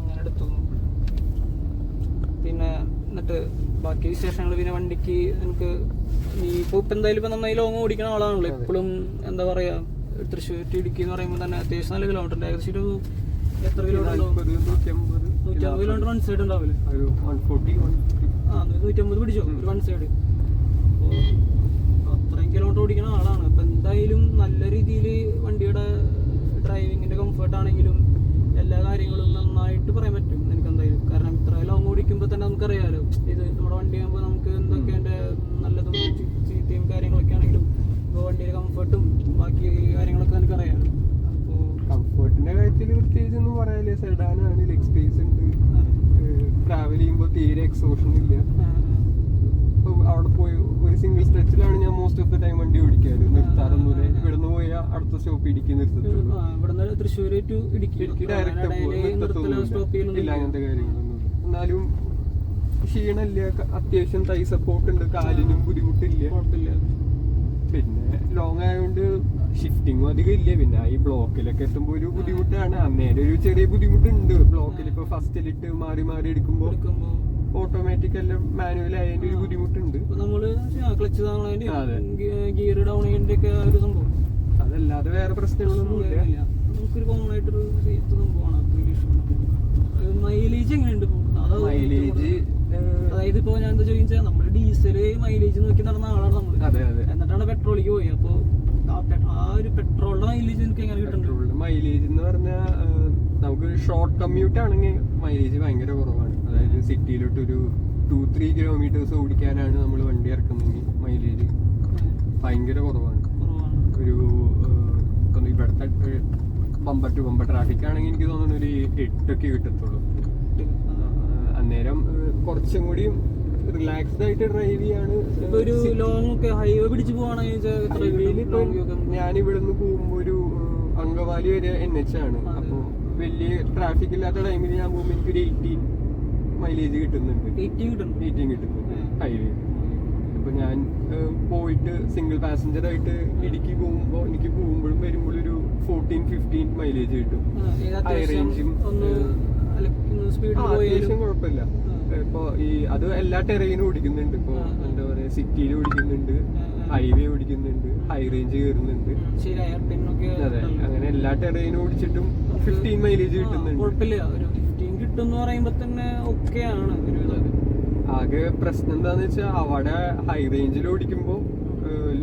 അങ്ങനെ എടുത്തു. പിന്നെ എന്നിട്ട് ബാക്കി വിശേഷങ്ങൾ പിന്നെ വണ്ടിക്ക് എനിക്ക് നീ ഇപ്പോൾ ഇപ്പം എന്തായാലും ഇപ്പം നന്നായി ലോങ് ഓടിക്കുന്ന ആളാണല്ലോ. എപ്പോഴും എന്താ പറയാ, തൃശ്ശൂർ ടു ഇടുക്കി എന്ന് പറയുമ്പോൾ തന്നെ അത്യാവശ്യം നല്ല കിലോമീറ്റർ ഉണ്ട്. ഏകദേശം ഒരു എത്ര കിലോമീറ്റർ? 150 കിലോമീറ്റർ വൺ സൈഡ് ഉണ്ടാവില്ലേ? 150 പിടിച്ചോ ഒരു വൺ സൈഡ്. അപ്പോൾ അത്രയും കിലോമീറ്റർ ഓടിക്കുന്ന ആളാണ്. അപ്പം എന്തായാലും നല്ല രീതിയിൽ വണ്ടിയുടെ ഡ്രൈവിങ്ങിൻ്റെ കംഫർട്ട് ആണെങ്കിലും എല്ലാ കാര്യങ്ങളും നന്നായിട്ട് പറയാൻ പറ്റും എനിക്ക് എന്തായാലും. കാരണം ഇത്ര ലോങ് ഓടിക്കുമ്പോൾ തന്നെ നമുക്കറിയാമല്ലോ, ഇത് നമ്മുടെ വണ്ടിയാകുമ്പോൾ നമുക്ക് എന്തൊക്കെ എൻ്റെ നല്ലതും ചീത്തയും കാര്യങ്ങളൊക്കെ ആണെങ്കിലും ഇപ്പോൾ വണ്ടിയുടെ കംഫർട്ടും ബാക്കി കാര്യങ്ങളൊക്കെ എനിക്കറിയാം. അപ്പോൾ കംഫർട്ടിന്റെ കാര്യത്തിൽ പ്രത്യേകിച്ച് ഒന്നും പറയാനില്ല. സെഡാനാണ്, ലെഗ് സ്പേസ് ഉണ്ട്, ട്രാവൽ ചെയ്യുമ്പോൾ തീരെ എക്സോഷൻ ഇല്ല. അവിടെ പോയി ഒരു സിംഗിൾ സ്ട്രെച്ചിലാണ് ഞാൻ മോസ്റ്റ് ഓഫ് ദ ടൈം വണ്ടി ഓടിക്കാറ്. നിർത്താറൊന്നുമില്ല. ഇവിടുന്ന് പോയാൽ അടുത്ത സ്റ്റോപ്പ് ഇടുക്കി നിർത്തത്തുള്ളൂ. ഇവിടുന്ന് തൃശ്ശൂർ ടു ഇടുക്കി ഡയറക്റ്റ് ഇല്ല, അങ്ങനത്തെ കാര്യങ്ങളൊന്നും. എന്നാലും ക്ഷീണമില്ല, അത്യാവശ്യം തൈ സപ്പോർട്ട് ഉണ്ട്, കാലിനും ബുദ്ധിമുട്ടില്ല, കുഴപ്പമില്ല. പിന്നെ ലോങ് ആയതുകൊണ്ട് ഷിഫ്റ്റിങ്ങും അധികം ഇല്ല. പിന്നെ ഈ ബ്ലോക്കിലൊക്കെ എത്തുമ്പോൾ ഒരു ബുദ്ധിമുട്ടാണ്. അന്നേരം ഒരു ചെറിയ ബുദ്ധിമുട്ടുണ്ട്. ബ്ലോക്കിൽ ഇപ്പൊ ഫസ്റ്റിലിട്ട് മാറി മാറി എടുക്കുമ്പോൾ ഓട്ടോമാറ്റിക് എല്ലാം മാനുവൽ ആയതിന്റെ ഒരു ബുദ്ധിമുട്ടുണ്ട്. നമ്മള് ക്ലച്ച് ഗിയർ ഡൗൺ ചെയ്യേണ്ട ഒക്കെ ഒരു സംഭവം. അതല്ലാതെ വേറെ പ്രശ്നങ്ങളൊന്നും ഇല്ല. നമുക്കൊരു കോമൺ ആയിട്ടൊരു സംഭവമാണ്. മൈലേജ് എങ്ങനെയുണ്ട്? മൈലേജ് അതായത് ഇപ്പൊ ഞാൻ എന്താ ചോദിച്ചാൽ നമ്മള് ഡീസല് മൈലേജ് നോക്കി നടന്ന ആളാണ് നമ്മള്. എന്നിട്ടാണ് പെട്രോളിലേക്ക് പോയി. അപ്പൊ ആ ഒരു പെട്രോളിന്റെ മൈലേജ് എനിക്ക് എങ്ങനെ കിട്ടുന്നുണ്ട്? മൈലേജ് എന്ന് പറഞ്ഞാൽ നമുക്ക് ഷോർട്ട് കമ്മ്യൂട്ട് ആണെങ്കിൽ മൈലേജ് ഭയങ്കര കുറവാണ്. അതായത് സിറ്റിയിലോട്ടൊരു 2-3 കിലോമീറ്റേഴ്സ് ഓടിക്കാനാണ് നമ്മൾ വണ്ടി ഇറക്കുന്നതെങ്കിൽ മൈലേജ് ഭയങ്കര കുറവാണ്. ഒരു ഇവിടുത്തെ ബമ്പർ ടു ബമ്പർ ട്രാഫിക് ആണെങ്കിൽ എനിക്ക് തോന്നുന്നു ഒരു 8 കിട്ടത്തുള്ളൂ. അന്നേരം കുറച്ചും കൂടി റിലാക്സ്ഡ് ആയിട്ട് ഡ്രൈവ് ചെയ്യാണ്. ഒരു ലോങ് ഒക്കെ ഹൈവേ പിടിച്ച് പോവാണെങ്കിൽ ഞാൻ ഇവിടുന്ന് പോകുമ്പോ ഒരു അങ്കമാലി വരെ NH ആണ്. അപ്പൊ വലിയ ട്രാഫിക് ഇല്ലാത്ത ടൈമിൽ ഞാൻ പോകുമ്പോൾ എനിക്കൊരു 18 മൈലേജ് കിട്ടുന്നുണ്ട്. 18 കിട്ടുന്നുണ്ട് ഹൈവേ. അപ്പൊ ഞാൻ പോയിട്ട് സിംഗിൾ പാസഞ്ചർ ആയിട്ട് ഇടുക്കി പോകുമ്പോ എനിക്ക് പോകുമ്പോഴും വരുമ്പോഴും ഒരു 14-15 മൈലേജ് കിട്ടും. ഹൈ റേഞ്ചും അത്യാവശ്യം കുഴപ്പമില്ല. ഇപ്പൊ അത് എല്ലാ ടെറൈനും ഓടിക്കുന്നുണ്ട്. ഇപ്പൊ എന്താ പറയാ, സിറ്റിയിൽ ഓടിക്കുന്നുണ്ട്, ഹൈവേ ഓടിക്കുന്നുണ്ട്, ഹൈ റേഞ്ച് കയറുന്നുണ്ട്. അതെ, അങ്ങനെ എല്ലാ ടെറൈനും ഓടിച്ചിട്ടും 15 മൈലേജ് കിട്ടുന്നുണ്ട്. കിട്ടും പറയുമ്പോ തന്നെ ഓക്കെയാണ്. ആകെ പ്രശ്നം എന്താന്ന് വെച്ചാൽ അവിടെ ഹൈ റേഞ്ചിൽ ഓടിക്കുമ്പോ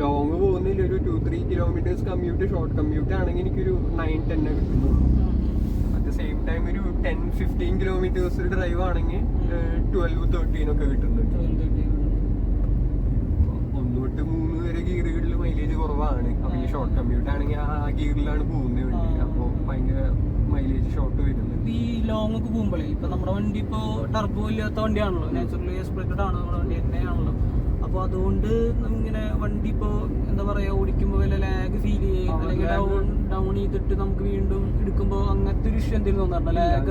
ലോങ് പോകുന്നില്ല. ഒരു 2-3 കിലോമീറ്റേഴ്സ് കമ്മ്യൂട്ട്, ഷോർട്ട് കമ്മ്യൂട്ട് ആണെങ്കിൽ എനിക്കൊരു 9-10 കിട്ടുന്നുള്ളൂ. അറ്റ് ദ സെയിം ടൈം ഒരു 10-15 കിലോമീറ്റേഴ്സ് ഡ്രൈവ് ആണെങ്കിൽ 12-13 ഒക്കെ കിട്ടുന്നുണ്ട്. 1-3 വരെ ഗിയറുകളിൽ മൈലേജ് കുറവാണ്. അപ്പൊ ഈ ഷോർട്ട് കമ്മ്യൂട്ട് ആണെങ്കിൽ ആ ഗിയറിലാണ് പോകുന്നത് വണ്ടി. അപ്പൊ ഭയങ്കര മൈലേജ് ഷോർട്ട് വരുന്നത്. ഈ ലോങ് ഒക്കെ പോകുമ്പോഴേ ഇപ്പൊ നമ്മുടെ വണ്ടി ഇപ്പോ ടർബോ ഇല്ലാത്ത വണ്ടിയാണല്ലോ, നാച്ചുറലി സ്പ്ലിറ്റഡ് ആണ് നമ്മുടെ വണ്ടി തന്നെയാണല്ലോ. അപ്പൊ അതുകൊണ്ട് ഇങ്ങനെ വണ്ടി ഇപ്പോ എന്താ പറയാ ഓടിക്കുമ്പോ വല്ല ലാഗ് ഫീൽ ചെയ്യും, അല്ലെങ്കിൽ ഡൗൺ ചെയ്തിട്ട് നമുക്ക് വീണ്ടും എടുക്കുമ്പോ അങ്ങനത്തെ ഒരു ഇഷ്യൂ എന്തെങ്കിലും തോന്നാറുണ്ടോ? ലാഗ്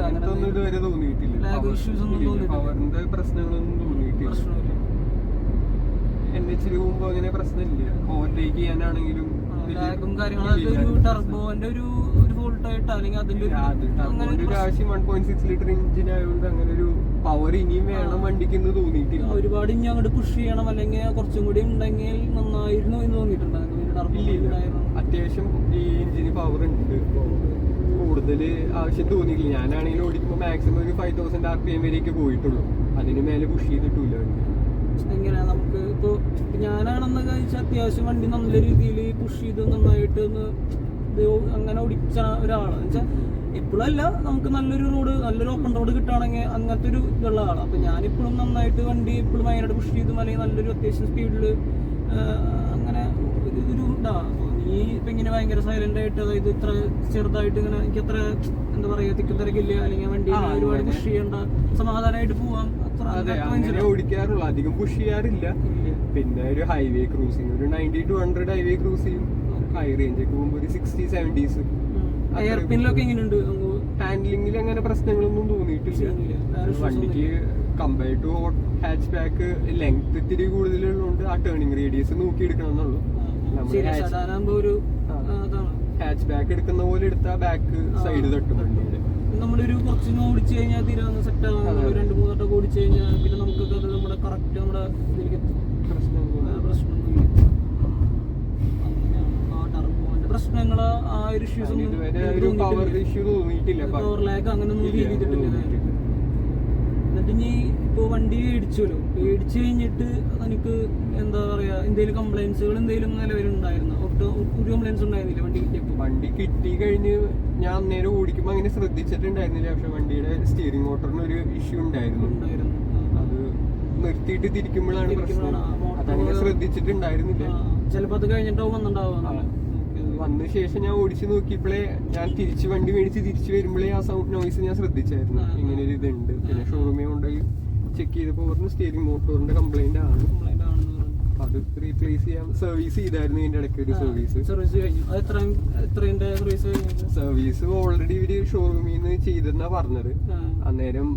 ഇതുവരെ തോന്നിയിട്ടില്ല. ലാഗ് ഇഷ്യൂസ് ഒന്നും തോന്നിയിട്ടില്ല. പ്രശ്നങ്ങളൊന്നും തോന്നിയിട്ടില്ല. NH പോകുമ്പോ അങ്ങനെ പ്രശ്നമില്ല. ഓവർടേക്ക് ചെയ്യാനാണെങ്കിലും ലാഗും കാര്യങ്ങളും ഒരു ടർബോന്റെ ഒരു ഫോൾട്ട് ആയിട്ട് അല്ലെങ്കിൽ അതിന്റെ ഒരു ആവശ്യം 1.6 ലിറ്റർ എഞ്ചിൻ ആയതുകൊണ്ട് അങ്ങനെ ഒരു പവർ ഇനിയും വേണം വണ്ടിക്ക് എന്ന് തോന്നിയിട്ടില്ല. ഒരുപാട് ഇനി അങ്ങോട്ട് പുഷ് ചെയ്യണം അല്ലെങ്കിൽ കുറച്ചും കൂടി ഉണ്ടെങ്കിൽ നന്നായിരുന്നു എന്ന് തോന്നിയിട്ടുണ്ടായിരുന്നു. അത്യാവശ്യം ഈ എഞ്ചിന് പവർ ഉണ്ട്. കൂടുതൽ ആവശ്യം തോന്നിയില്ല. ഞാനാണെങ്കിലും ഓടിക്കുമ്പോൾ മാക്സിമം ഒരു 5000 RPM വരെയൊക്കെ പോയിട്ടുള്ളൂ. അതിന് മേലെ പുഷ് ചെയ്തിട്ടില്ല വണ്ടി. എങ്ങനെയാ നമുക്ക് ഇപ്പൊ ഞാനാണെന്ന് കഴിച്ചാൽ അത്യാവശ്യം വണ്ടി നല്ല രീതിയിൽ പുഷ് ചെയ്ത് നന്നായിട്ട് അങ്ങനെ ഓടിച്ച ഒരാളാണ് വെച്ചാൽ എപ്പോഴല്ല നമുക്ക് നല്ലൊരു ഓപ്പൺ റോഡ് കിട്ടുകയാണെങ്കിൽ അങ്ങനത്തെ ഒരു ഇതുള്ള ആളാണ്. അപ്പൊ ഞാനിപ്പോഴും നന്നായിട്ട് വണ്ടി എപ്പോഴും ഭയങ്കരമായിട്ട് പുഷ് ചെയ്തും അല്ലെങ്കിൽ നല്ലൊരു അത്യാവശ്യം സ്പീഡില് അങ്ങനെ ഒരു നീ ഇപ്പൊ ഇങ്ങനെ ഭയങ്കര സൈലന്റ് ആയിട്ട്, അതായത് ഇത്ര ചെറുതായിട്ട് ഇങ്ങനെ എനിക്ക് അത്ര എന്താ പറയാ തിക്കും തിരക്കില്ല, അല്ലെങ്കിൽ വണ്ടി ഒരുപാട് പുഷ് ചെയ്യണ്ട, സമാധാനമായിട്ട് പോവാം. അങ്ങനെ ഓടിക്കാറുള്ളൂ, അധികം പുഷ് ചെയ്യാറില്ല. പിന്നെ ഒരു ഹൈവേ ക്രൂസിങ് ഒരു 90-100 ഹൈവേ ക്രൂസ് ചെയ്യും. ഹൈ റേഞ്ച് ഒക്കെ പോകുമ്പോൾ ഒരു 60-70s. ഹാൻഡ്ലിംഗിൽ അങ്ങനെ പ്രശ്നങ്ങളൊന്നും തോന്നിയിട്ടില്ല. വണ്ടിക്ക് compared to hatchback length ഇത്തിരി കൂടുതലുള്ളതുകൊണ്ട് ആ ടേണിംഗ് റേഡിയസ് നോക്കി എടുക്കണം എന്നുള്ളൂ. ഹാച്ച് ബാക്ക് എടുക്കുന്ന പോലെ എടുത്താൽ ബാക്ക് സൈഡ് തട്ടും വണ്ടിയുടെ. നമ്മളൊരു കുറച്ച് ഓടിച്ചു കഴിഞ്ഞാൽ തീരാന്ന് സെറ്റ് ആകും. 2-3 വട്ടം ഓടിച്ചു കഴിഞ്ഞാൽ പിന്നെ നമുക്കൊക്കെ അത് നമ്മുടെ കറക്റ്റ് നമ്മുടെ ഇതിലേക്ക് പ്രശ്നങ്ങൾ ആ ഒരു ഇഷ്യൂസ് പവർ ലാഗ് അങ്ങനെയൊന്നും ഫീൽ ചെയ്തിട്ടില്ല. എന്നിട്ട് ഇനി ഇപ്പൊ വണ്ടി മേടിച്ചല്ലോ, മേടിച്ചു കഴിഞ്ഞിട്ട് എനിക്ക് എന്താ പറയാ എന്തെങ്കിലും കംപ്ലൈൻസുകൾ എന്തെങ്കിലും നിലവിലുണ്ടായിരുന്നു? ഒരു കംപ്ലൈൻസ് ഉണ്ടായിരുന്നില്ല വണ്ടി കിട്ടിയപ്പോ? വണ്ടി കിട്ടി കഴിഞ്ഞ് ഞാൻ അന്നേരം ഓടിക്കുമ്പോ അങ്ങനെ ശ്രദ്ധിച്ചിട്ടുണ്ടായിരുന്നില്ല. പക്ഷെ വണ്ടിയുടെ സ്റ്റിയറിംഗ് മോട്ടറിന് ഒരു ഇഷ്യൂ ഉണ്ടായിരുന്നു. അത് നിർത്തിയിട്ട് തിരിക്കുമ്പോഴാണ് പ്രശ്നം. അതങ്ങനെ ശ്രദ്ധിച്ചിട്ടുണ്ടായിരുന്നില്ല. ചിലപ്പോ അത് കഴിഞ്ഞിട്ടാവും വന്നിട്ടുണ്ടാവുക. വന്ന ശേഷം ഞാൻ ഓടിച്ചു നോക്കിയപ്പോഴേ, ഞാൻ വണ്ടി മേടിച്ച് തിരിച്ചു വരുമ്പോഴേ ആ സൗണ്ട് നോയ്സ് ഞാൻ ശ്രദ്ധിച്ചായിരുന്നു. ഇങ്ങനെ ഒരു ഇതുണ്ട്. പിന്നെ ഷോറൂമിൽ കൊണ്ടുപോയി ചെക്ക് ചെയ്തപ്പോൾ പറഞ്ഞു സ്റ്റിയറിംഗ് മോട്ടോറിന്റെ കംപ്ലൈന്റ് ആണ്. അത് റീപ്ലേസ് ചെയ്യാൻ സർവീസ് ചെയ്തായിരുന്നു. ഇതിന്റെ ഇടയ്ക്ക് ഒരു സർവീസ് ഓൾറെഡി ഇവര് ഷോറൂമിൽ നിന്ന് ചെയ്തെന്നാ പറഞ്ഞത്. അന്നേരം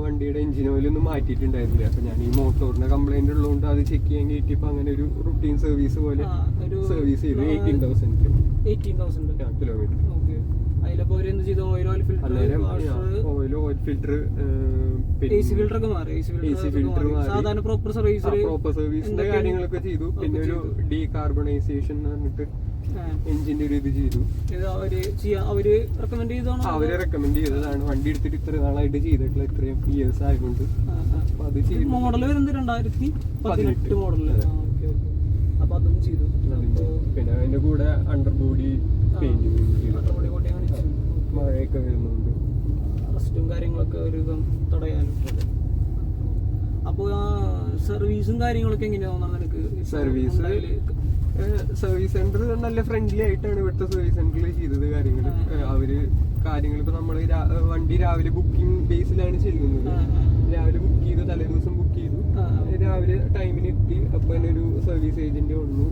വണ്ടിയുടെ എഞ്ചിൻ ഓയിൽ ഒന്നും മാറ്റിയിട്ടുണ്ടായിരുന്നില്ല. അപ്പൊ ഞാൻ ഈ മോട്ടോറിന്റെ കംപ്ലൈന്റ് ഉള്ളതുകൊണ്ട് അത് ചെക്ക് ചെയ്യാൻ കയറ്റിയപ്പോ അങ്ങനെ ഒരു റുട്ടീൻ സർവീസ് പോലെ സർവീസ് ചെയ്തു. 18,000 കിലോമീറ്റർ. ഓയിൽ ഫിൽറ്റർ പ്രോപ്പർ സർവീസിന്റെ കാര്യങ്ങളൊക്കെ ചെയ്തു. പിന്നെ ഒരു ഡീകാർബണൈസേഷൻ പറഞ്ഞിട്ട് എഞ്ചിന്റെ ഒരു ഇത് ചെയ്തു. അവര് റെക്കമെൻഡ് ചെയ്തതാണ്. വണ്ടി എടുത്തിട്ട് ഇത്ര നാളായിട്ട് ചെയ്തിട്ടുള്ള ഇത്രയും ഇയേഴ്സ് ആയതുകൊണ്ട് അത് ചെയ്തു. മോഡൽ വരുന്നത് 2018 മോഡല്. അപ്പൊ അതും ചെയ്തു. പിന്നെ അതിന്റെ കൂടെ അണ്ടർ ബോഡി പെയിന്റിങ് ചെയ്തു. മഴയൊക്കെ വരുന്നുണ്ട്, റസ്റ്റും കാര്യങ്ങളൊക്കെ ഒരു തടയാനും. അപ്പൊ സർവീസും കാര്യങ്ങളൊക്കെ എങ്ങനെയാ തോന്നുന്നത് നിനക്ക്? സർവീസ് സെന്റർ നല്ല ഫ്രണ്ട്ലി ആയിട്ടാണ് ഇവിടുത്തെ സർവീസ് സെന്ററിൽ ചെയ്തത് കാര്യങ്ങൾ. കാര്യങ്ങൾ ഇപ്പൊ നമ്മള് വണ്ടി രാവിലെ ബുക്കിംഗ് ബേസിലാണ് ചെല്ലുന്നത്. രാവിലെ ബുക്ക് ചെയ്തു, തലേദിവസം ബുക്ക് ചെയ്തു, രാവിലെ ടൈമിന് എത്തി. അപ്പൊ തന്നെ ഒരു സർവീസ് ഏജന്റ് വന്നു.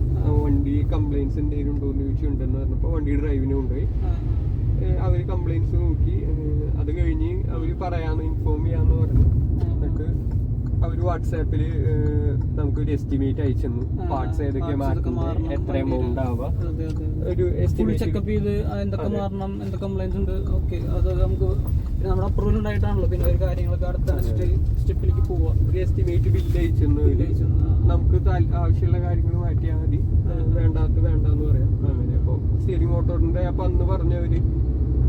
വണ്ടി കംപ്ലൈന്റ്സ് എന്തെങ്കിലും ഉണ്ടോ എന്ന് ചോദിച്ചിട്ടുണ്ടെന്ന് പറഞ്ഞപ്പോ വണ്ടി ഡ്രൈവിന് കൊണ്ടുപോയി. അവര് കംപ്ലൈന്റ്സ് നോക്കി, അത് കഴിഞ്ഞ് അവര് പറയാന്ന് ഇൻഫോം ചെയ്യാന്ന് പറഞ്ഞു. എന്നിട്ട് അവര് വാട്സാപ്പില് നമുക്കൊരു എസ്റ്റിമേറ്റ് അയച്ചു. പാർട്സ് ഏതൊക്കെ മാറ്റുന്നത്, എത്ര എമൗണ്ട് ആവുക, ഒരു എസ്റ്റിമേറ്റ് ചെക്കപ്പ് ചെയ്ത് എന്തൊക്കെ മാറണം, എന്തൊക്കെ കംപ്ലൈന്റ്സ് ഉണ്ട്, ഓക്കെ അത് നമുക്ക് നമ്മുടെ അപ്രൂവൽ ഉണ്ടായിട്ടാണല്ലോ പിന്നെ ഒരു കാര്യങ്ങളൊക്കെ അടുത്ത സ്റ്റെപ്പിലേക്ക് പോവാ. ഒരു എസ്റ്റിമേറ്റ് ബില്ല് അയച്ചു. നമുക്ക് ആവശ്യമുള്ള കാര്യങ്ങൾ മാറ്റിയാൽ മതി, വേണ്ടെന്ന് പറയാം. അങ്ങനെ അപ്പൊ സ്റ്റിയറിംഗ് മോട്ടോറിന്റെ അപ്പൊ അന്ന് പറഞ്ഞവര്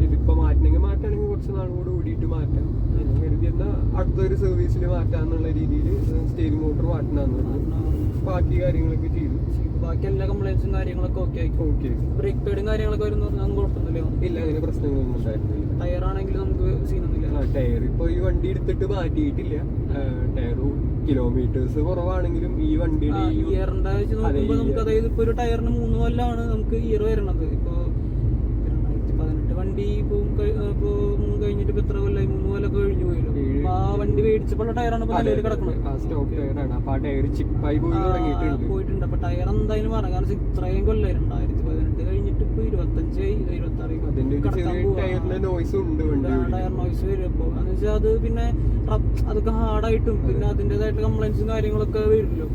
ഇതിപ്പോ മാറ്റണമെങ്കിൽ കുറച്ച് നാളും കൂടെ ഓടിയിട്ട് മാറ്റാം, കരുതി എന്നാൽ അടുത്തൊരു സർവീസിൽ മാറ്റാന്നുള്ള രീതിയിൽ സ്റ്റിയറിംഗ് മോട്ടോർ മാറ്റണമെന്ന് പറഞ്ഞു. ബാക്കി കാര്യങ്ങളൊക്കെ ചെയ്തു. ബാക്കി എല്ലാ കംപ്ലൈന്റ്സും കാര്യങ്ങളൊക്കെ ഓക്കെ. ബ്രേക്ക് പേഡും കാര്യങ്ങളൊക്കെ വരുന്ന പറഞ്ഞാൽ കുഴപ്പമൊന്നുമില്ല. ഇല്ല, അങ്ങനെ പ്രശ്നങ്ങളൊന്നും ഉണ്ടായിരുന്നില്ല. ടയർ ആണെങ്കിൽ നമുക്ക് സീനൊന്നുമില്ല. ടയർ ഇപ്പൊ ഈ വണ്ടി എടുത്തിട്ട് മാറ്റിയിട്ടില്ല. ടയർ കിലോമീറ്റേഴ്സ് കുറവാണെങ്കിലും ഈ വണ്ടിയുടെ ഇയറിന്റെ വെച്ച് നോക്കുമ്പോൾ നമുക്ക്, അതായത് ഇപ്പൊ ഒരു ടയറിന് 3 കൊല്ലമാണ് നമുക്ക് ഇയർ വരണത്. ഇപ്പൊ 2018 വണ്ടി ഇപ്പൊ കഴിഞ്ഞിട്ട് ഇപ്പൊ എത്ര കൊല്ലായി? 3 കൊല്ലമൊക്കെ കഴിഞ്ഞു പോയല്ലോ. ആ വണ്ടി മേടിച്ചപ്പോൾ ടയറാണ് ഇപ്പൊ നിലവിൽ കിടക്കുന്നത്. സ്റ്റോക്ക് ടയറാണ്. അപ്പൊ ആ ടയർ ചിപ്പായി പോയിട്ടുണ്ട്. അപ്പൊ ടയർ എന്തായാലും മാറാം, കാരണം ഇത്രയും കൊല്ലായി. 2018 കഴിഞ്ഞിട്ട് ഇപ്പൊ 25 26 ടയർ നോയ്സ് വരും. അപ്പൊ എന്ന് വെച്ചാൽ അത് പിന്നെ അതൊക്കെ ഹാർഡായിട്ടും പിന്നെ അതിൻ്റെതായിട്ട് കംപ്ലൈന്റ്സും കാര്യങ്ങളൊക്കെ വരുമല്ലോ.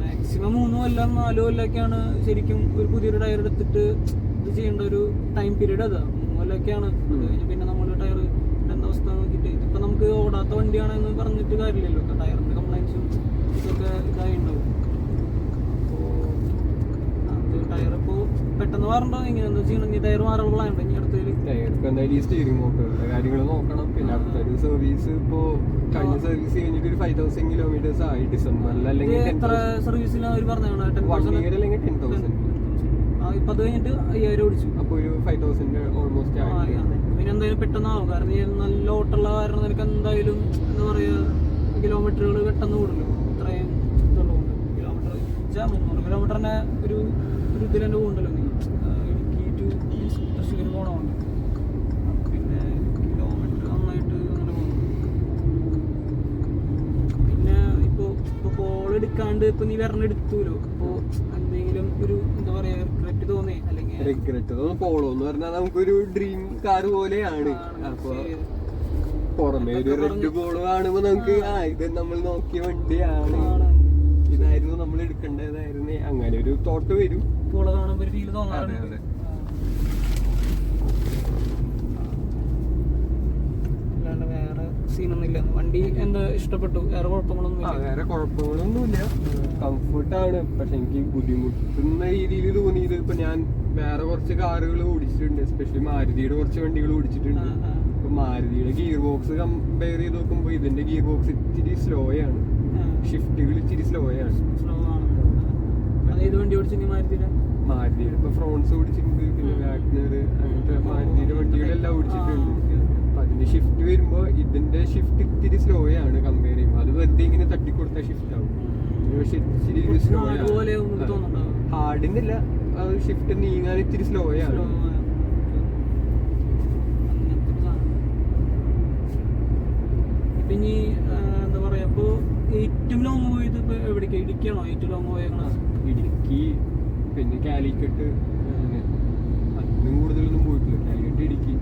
മാക്സിമം 3 കൊല്ലം 4 കൊല്ലമൊക്കെയാണ് ശരിക്കും ഒരു പുതിയൊരു ടയർ എടുത്തിട്ട് ഇത് ചെയ്യേണ്ട ഒരു ടൈം പീരീഡ്. അതാ 3 കൊല്ലമൊക്കെയാണ്. അത് കഴിഞ്ഞ് പിന്നെ നമ്മൾ ടയർ എന്താ അവസ്ഥ നോക്കിയിട്ട്, ഇപ്പൊ നമുക്ക് ഓടാത്ത വണ്ടിയാണെന്ന് പറഞ്ഞിട്ട് കാര്യമില്ലല്ലോ. ടയറിന്റെ കംപ്ലൈന്റ്സും ഇതൊക്കെ ഇതായിണ്ടാവും. അപ്പോൾ ടയർ ഇപ്പോൾ പെട്ടെന്ന് പറഞ്ഞോ ഇങ്ങനെ എന്താ ചെയ്യണം? നീ ടയർ മാറാനുള്ള പ്ലാൻ ഉണ്ട്? ഇനി അടുത്തൊരു ടയർക്ക് എന്തായാലും ഈ സ്റ്റിയറിംഗ് മോട്ടോറിന്റെ കാര്യങ്ങൾ നോക്കണം. പിന്നെ അടുത്തൊരു സർവീസ് ഇപ്പോ കഴിഞ്ഞ സർവീസ് കഴിഞ്ഞിട്ട് ഒരു 5000 കിലോമീറ്റേഴ്സ് ആയി ഡിസംബറിൽ. അല്ലെങ്കിൽ എത്ര സർവീസിലാണ് അവർ പറഞ്ഞത്? 1 ഇയർ അല്ലെങ്കിൽ 10,000. ഇപ്പൊ അത് കഴിഞ്ഞിട്ട് 5000 ഓടിച്ചു. അപ്പൊ ഒരു 5000 ഓൾമോസ്റ്റ് ആയി. പിന്നെ എന്തായാലും പെട്ടെന്നാവും, കാരണം ഈ നല്ല ഓട്ടമുള്ള കാരണം നിനക്ക് എന്തായാലും എന്താ പറയാ കിലോമീറ്ററുകൾ പെട്ടെന്ന് കൂടുമല്ലോ. ഇത്രയും ഇതുള്ളതുകൊണ്ട് കിലോമീറ്റർ 300 കിലോമീറ്ററിനെ ഒരു ഇതിൽ തന്നെ പോകുന്നുണ്ടല്ലോ നീ. ഇടുക്കി ടു തൃശ്ശൂർ പോകണമുണ്ട്. പിന്നെ കിലോമീറ്റർ നന്നായിട്ട് അങ്ങനെ പോകുന്നു. പിന്നെ ഇപ്പോൾ കോൾ എടുക്കാണ്ട് ഇപ്പൊ നീ എടുത്തൂലോ. അപ്പോൾ എന്തെങ്കിലും ഒരു എന്താ പറയാ റിഗ്രറ്റ് തോന്നേ? അല്ലെങ്കിൽ റിഗ്രറ്റ് തോന്നുന്നു. പോളോ എന്ന് പറഞ്ഞാൽ നമുക്കൊരു ഡ്രീം കാർ പോലെയാണ്. അപ്പൊ പുറമേ ഒരു റെഡ് പോളോ കാണുമ്പോ നമുക്ക് ഇത് നമ്മൾ നോക്കിയ വണ്ടിയാണ്, ഇതായിരുന്നു നമ്മൾ എടുക്കേണ്ടതായിരുന്നു, അങ്ങനെ ഒരു തോട്ട് വരും. പോളോ കാണുമ്പോ ഒരു ഫീൽ തോന്നാറുണ്ട്. അല്ലാണ്ട് വേറെ സീനൊന്നുമില്ല. വണ്ടി എന്താ ഇഷ്ടപ്പെട്ടു? വേറെ കുഴപ്പങ്ങളൊന്നുമില്ല. കംഫർട്ടാണ്. പക്ഷെ എനിക്ക് ബുദ്ധിമുട്ടുന്ന രീതിയിൽ തോന്നിയത്, ഇപ്പൊ ഞാൻ വേറെ കുറച്ച് കാറുകൾ ഓടിച്ചിട്ടുണ്ട്, എസ്പെഷ്യലി മാരുതിയുടെ കുറച്ച് വണ്ടികൾ ഓടിച്ചിട്ടുണ്ട്. ഇപ്പൊ മാരുതിയുടെ ഗിയർ ബോക്സ് കമ്പയർ ചെയ്ത് നോക്കുമ്പോ ഇതിന്റെ ഗിയർ ബോക്സ് ഇച്ചിരി സ്ലോ ആണ്, ഷിഫ്റ്റുകൾ ഇച്ചിരി സ്ലോ ആണ്. മാരുതിയുടെ ഇപ്പൊ ഫ്രോൺസ് ഓടിച്ചിട്ടുണ്ട്, പിന്നെ വാഗ്നർ, അങ്ങനത്തെ മാരുതിയുടെ വണ്ടികളെല്ലാം ഓടിച്ചിട്ടുണ്ട്. അപ്പൊ അതിന്റെ ഷിഫ്റ്റ് വരുമ്പോ ഇതിന്റെ ഷിഫ്റ്റ് ഇത്തിരി സ്ലോ ആണ് കമ്പയർ ചെയ്യുമ്പോൾ. അത് വെറുതെ ഇങ്ങനെ തട്ടിക്കൊടുത്ത ഷിഫ്റ്റ് ആവും. പക്ഷെ ഇച്ചിരി സ്ലോ ആണ്, ഹാർഡിന്നില്ല, ഷിഫ്റ്റ് നീങ്ങാൻ ഇത്തിരി സ്ലോ ആണ്. പിന്നെ എന്താ പറയാ, ഇപ്പൊ ഏറ്റവും ലോങ് പോയത് ഇപ്പൊ എവിടേക്കാ? ഇടുക്കിയാണോ ഏറ്റവും ലോങ് പോയേക്കണ? ഇടുക്കി, പിന്നെ കാലിക്കട്ട്, അതിനും കൂടുതലൊന്നും പോയിട്ടില്ല. കാലിക്കട്ട്, ഇടുക്കി,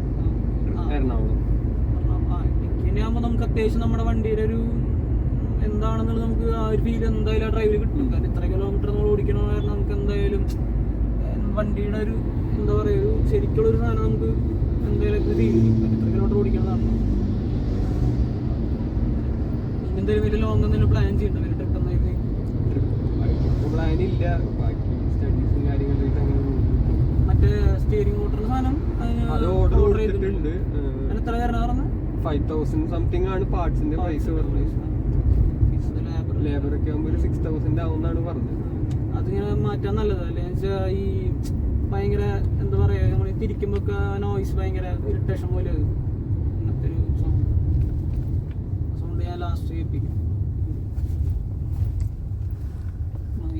എറണാകുളം. ഇടുക്കി ആകുമ്പോ നമുക്ക് അത്യാവശ്യം നമ്മുടെ വണ്ടിയുടെ ഒരു എന്താണെന്നുള്ളത് നമുക്ക് ആ ഒരു ഫീൽ എന്തായാലും ആ ഡ്രൈവിൽ കിട്ടും. കാരണം ഇത്ര കിലോമീറ്റർ നമ്മൾ ഓടിക്കണ കാരണം നമുക്ക് എന്തായാലും വണ്ടിയുടെ ഒരു എന്താ പറയുക ഒരു ശരിക്കുള്ള ഒരു സാധനം നമുക്ക് എന്തായാലും ഫീൽ ചെയ്യും. ഇത്ര കിലോമീറ്റർ ഓടിക്കണതാണ്. എന്തായാലും വലിയ ലോങ് എന്തെങ്കിലും പ്ലാൻ ചെയ്യണ്ട? വലിയ ട്രിപ്പ് എന്തായാലും പ്ലാൻ ഇല്ല. ബാക്കി സ്റ്റഡീസും കാര്യങ്ങളും മറ്റേ സ്റ്റിയറിംഗ് മോട്ടറിന്റെ സാധനം ഓർഡർ ചെയ്തിട്ടുണ്ട്. എത്ര കാരണം പറഞ്ഞത്? 5000 സംതിങ് ആണ് പാർട്സിന്റെ പ്രൈസ് പറഞ്ഞത്. ലേബറൊക്കെ ആകുമ്പോൾ ഒരു 6000 ആവുമെന്നാണ് പറഞ്ഞത്. അതിങ്ങനെ മാറ്റാൻ നല്ലതല്ലേ? എന്നുവെച്ചാൽ ഈ ഭയങ്കര എന്താ പറയാ, നമ്മൾ തിരിക്കുമ്പോ നോയ്സ് ഭയങ്കര ഇറിറ്റേഷൻ പോലെ അങ്ങനത്തെ ഒരു സൗണ്ട് ഞാൻ ലാസ്റ്റ് കേൾപ്പിക്കും.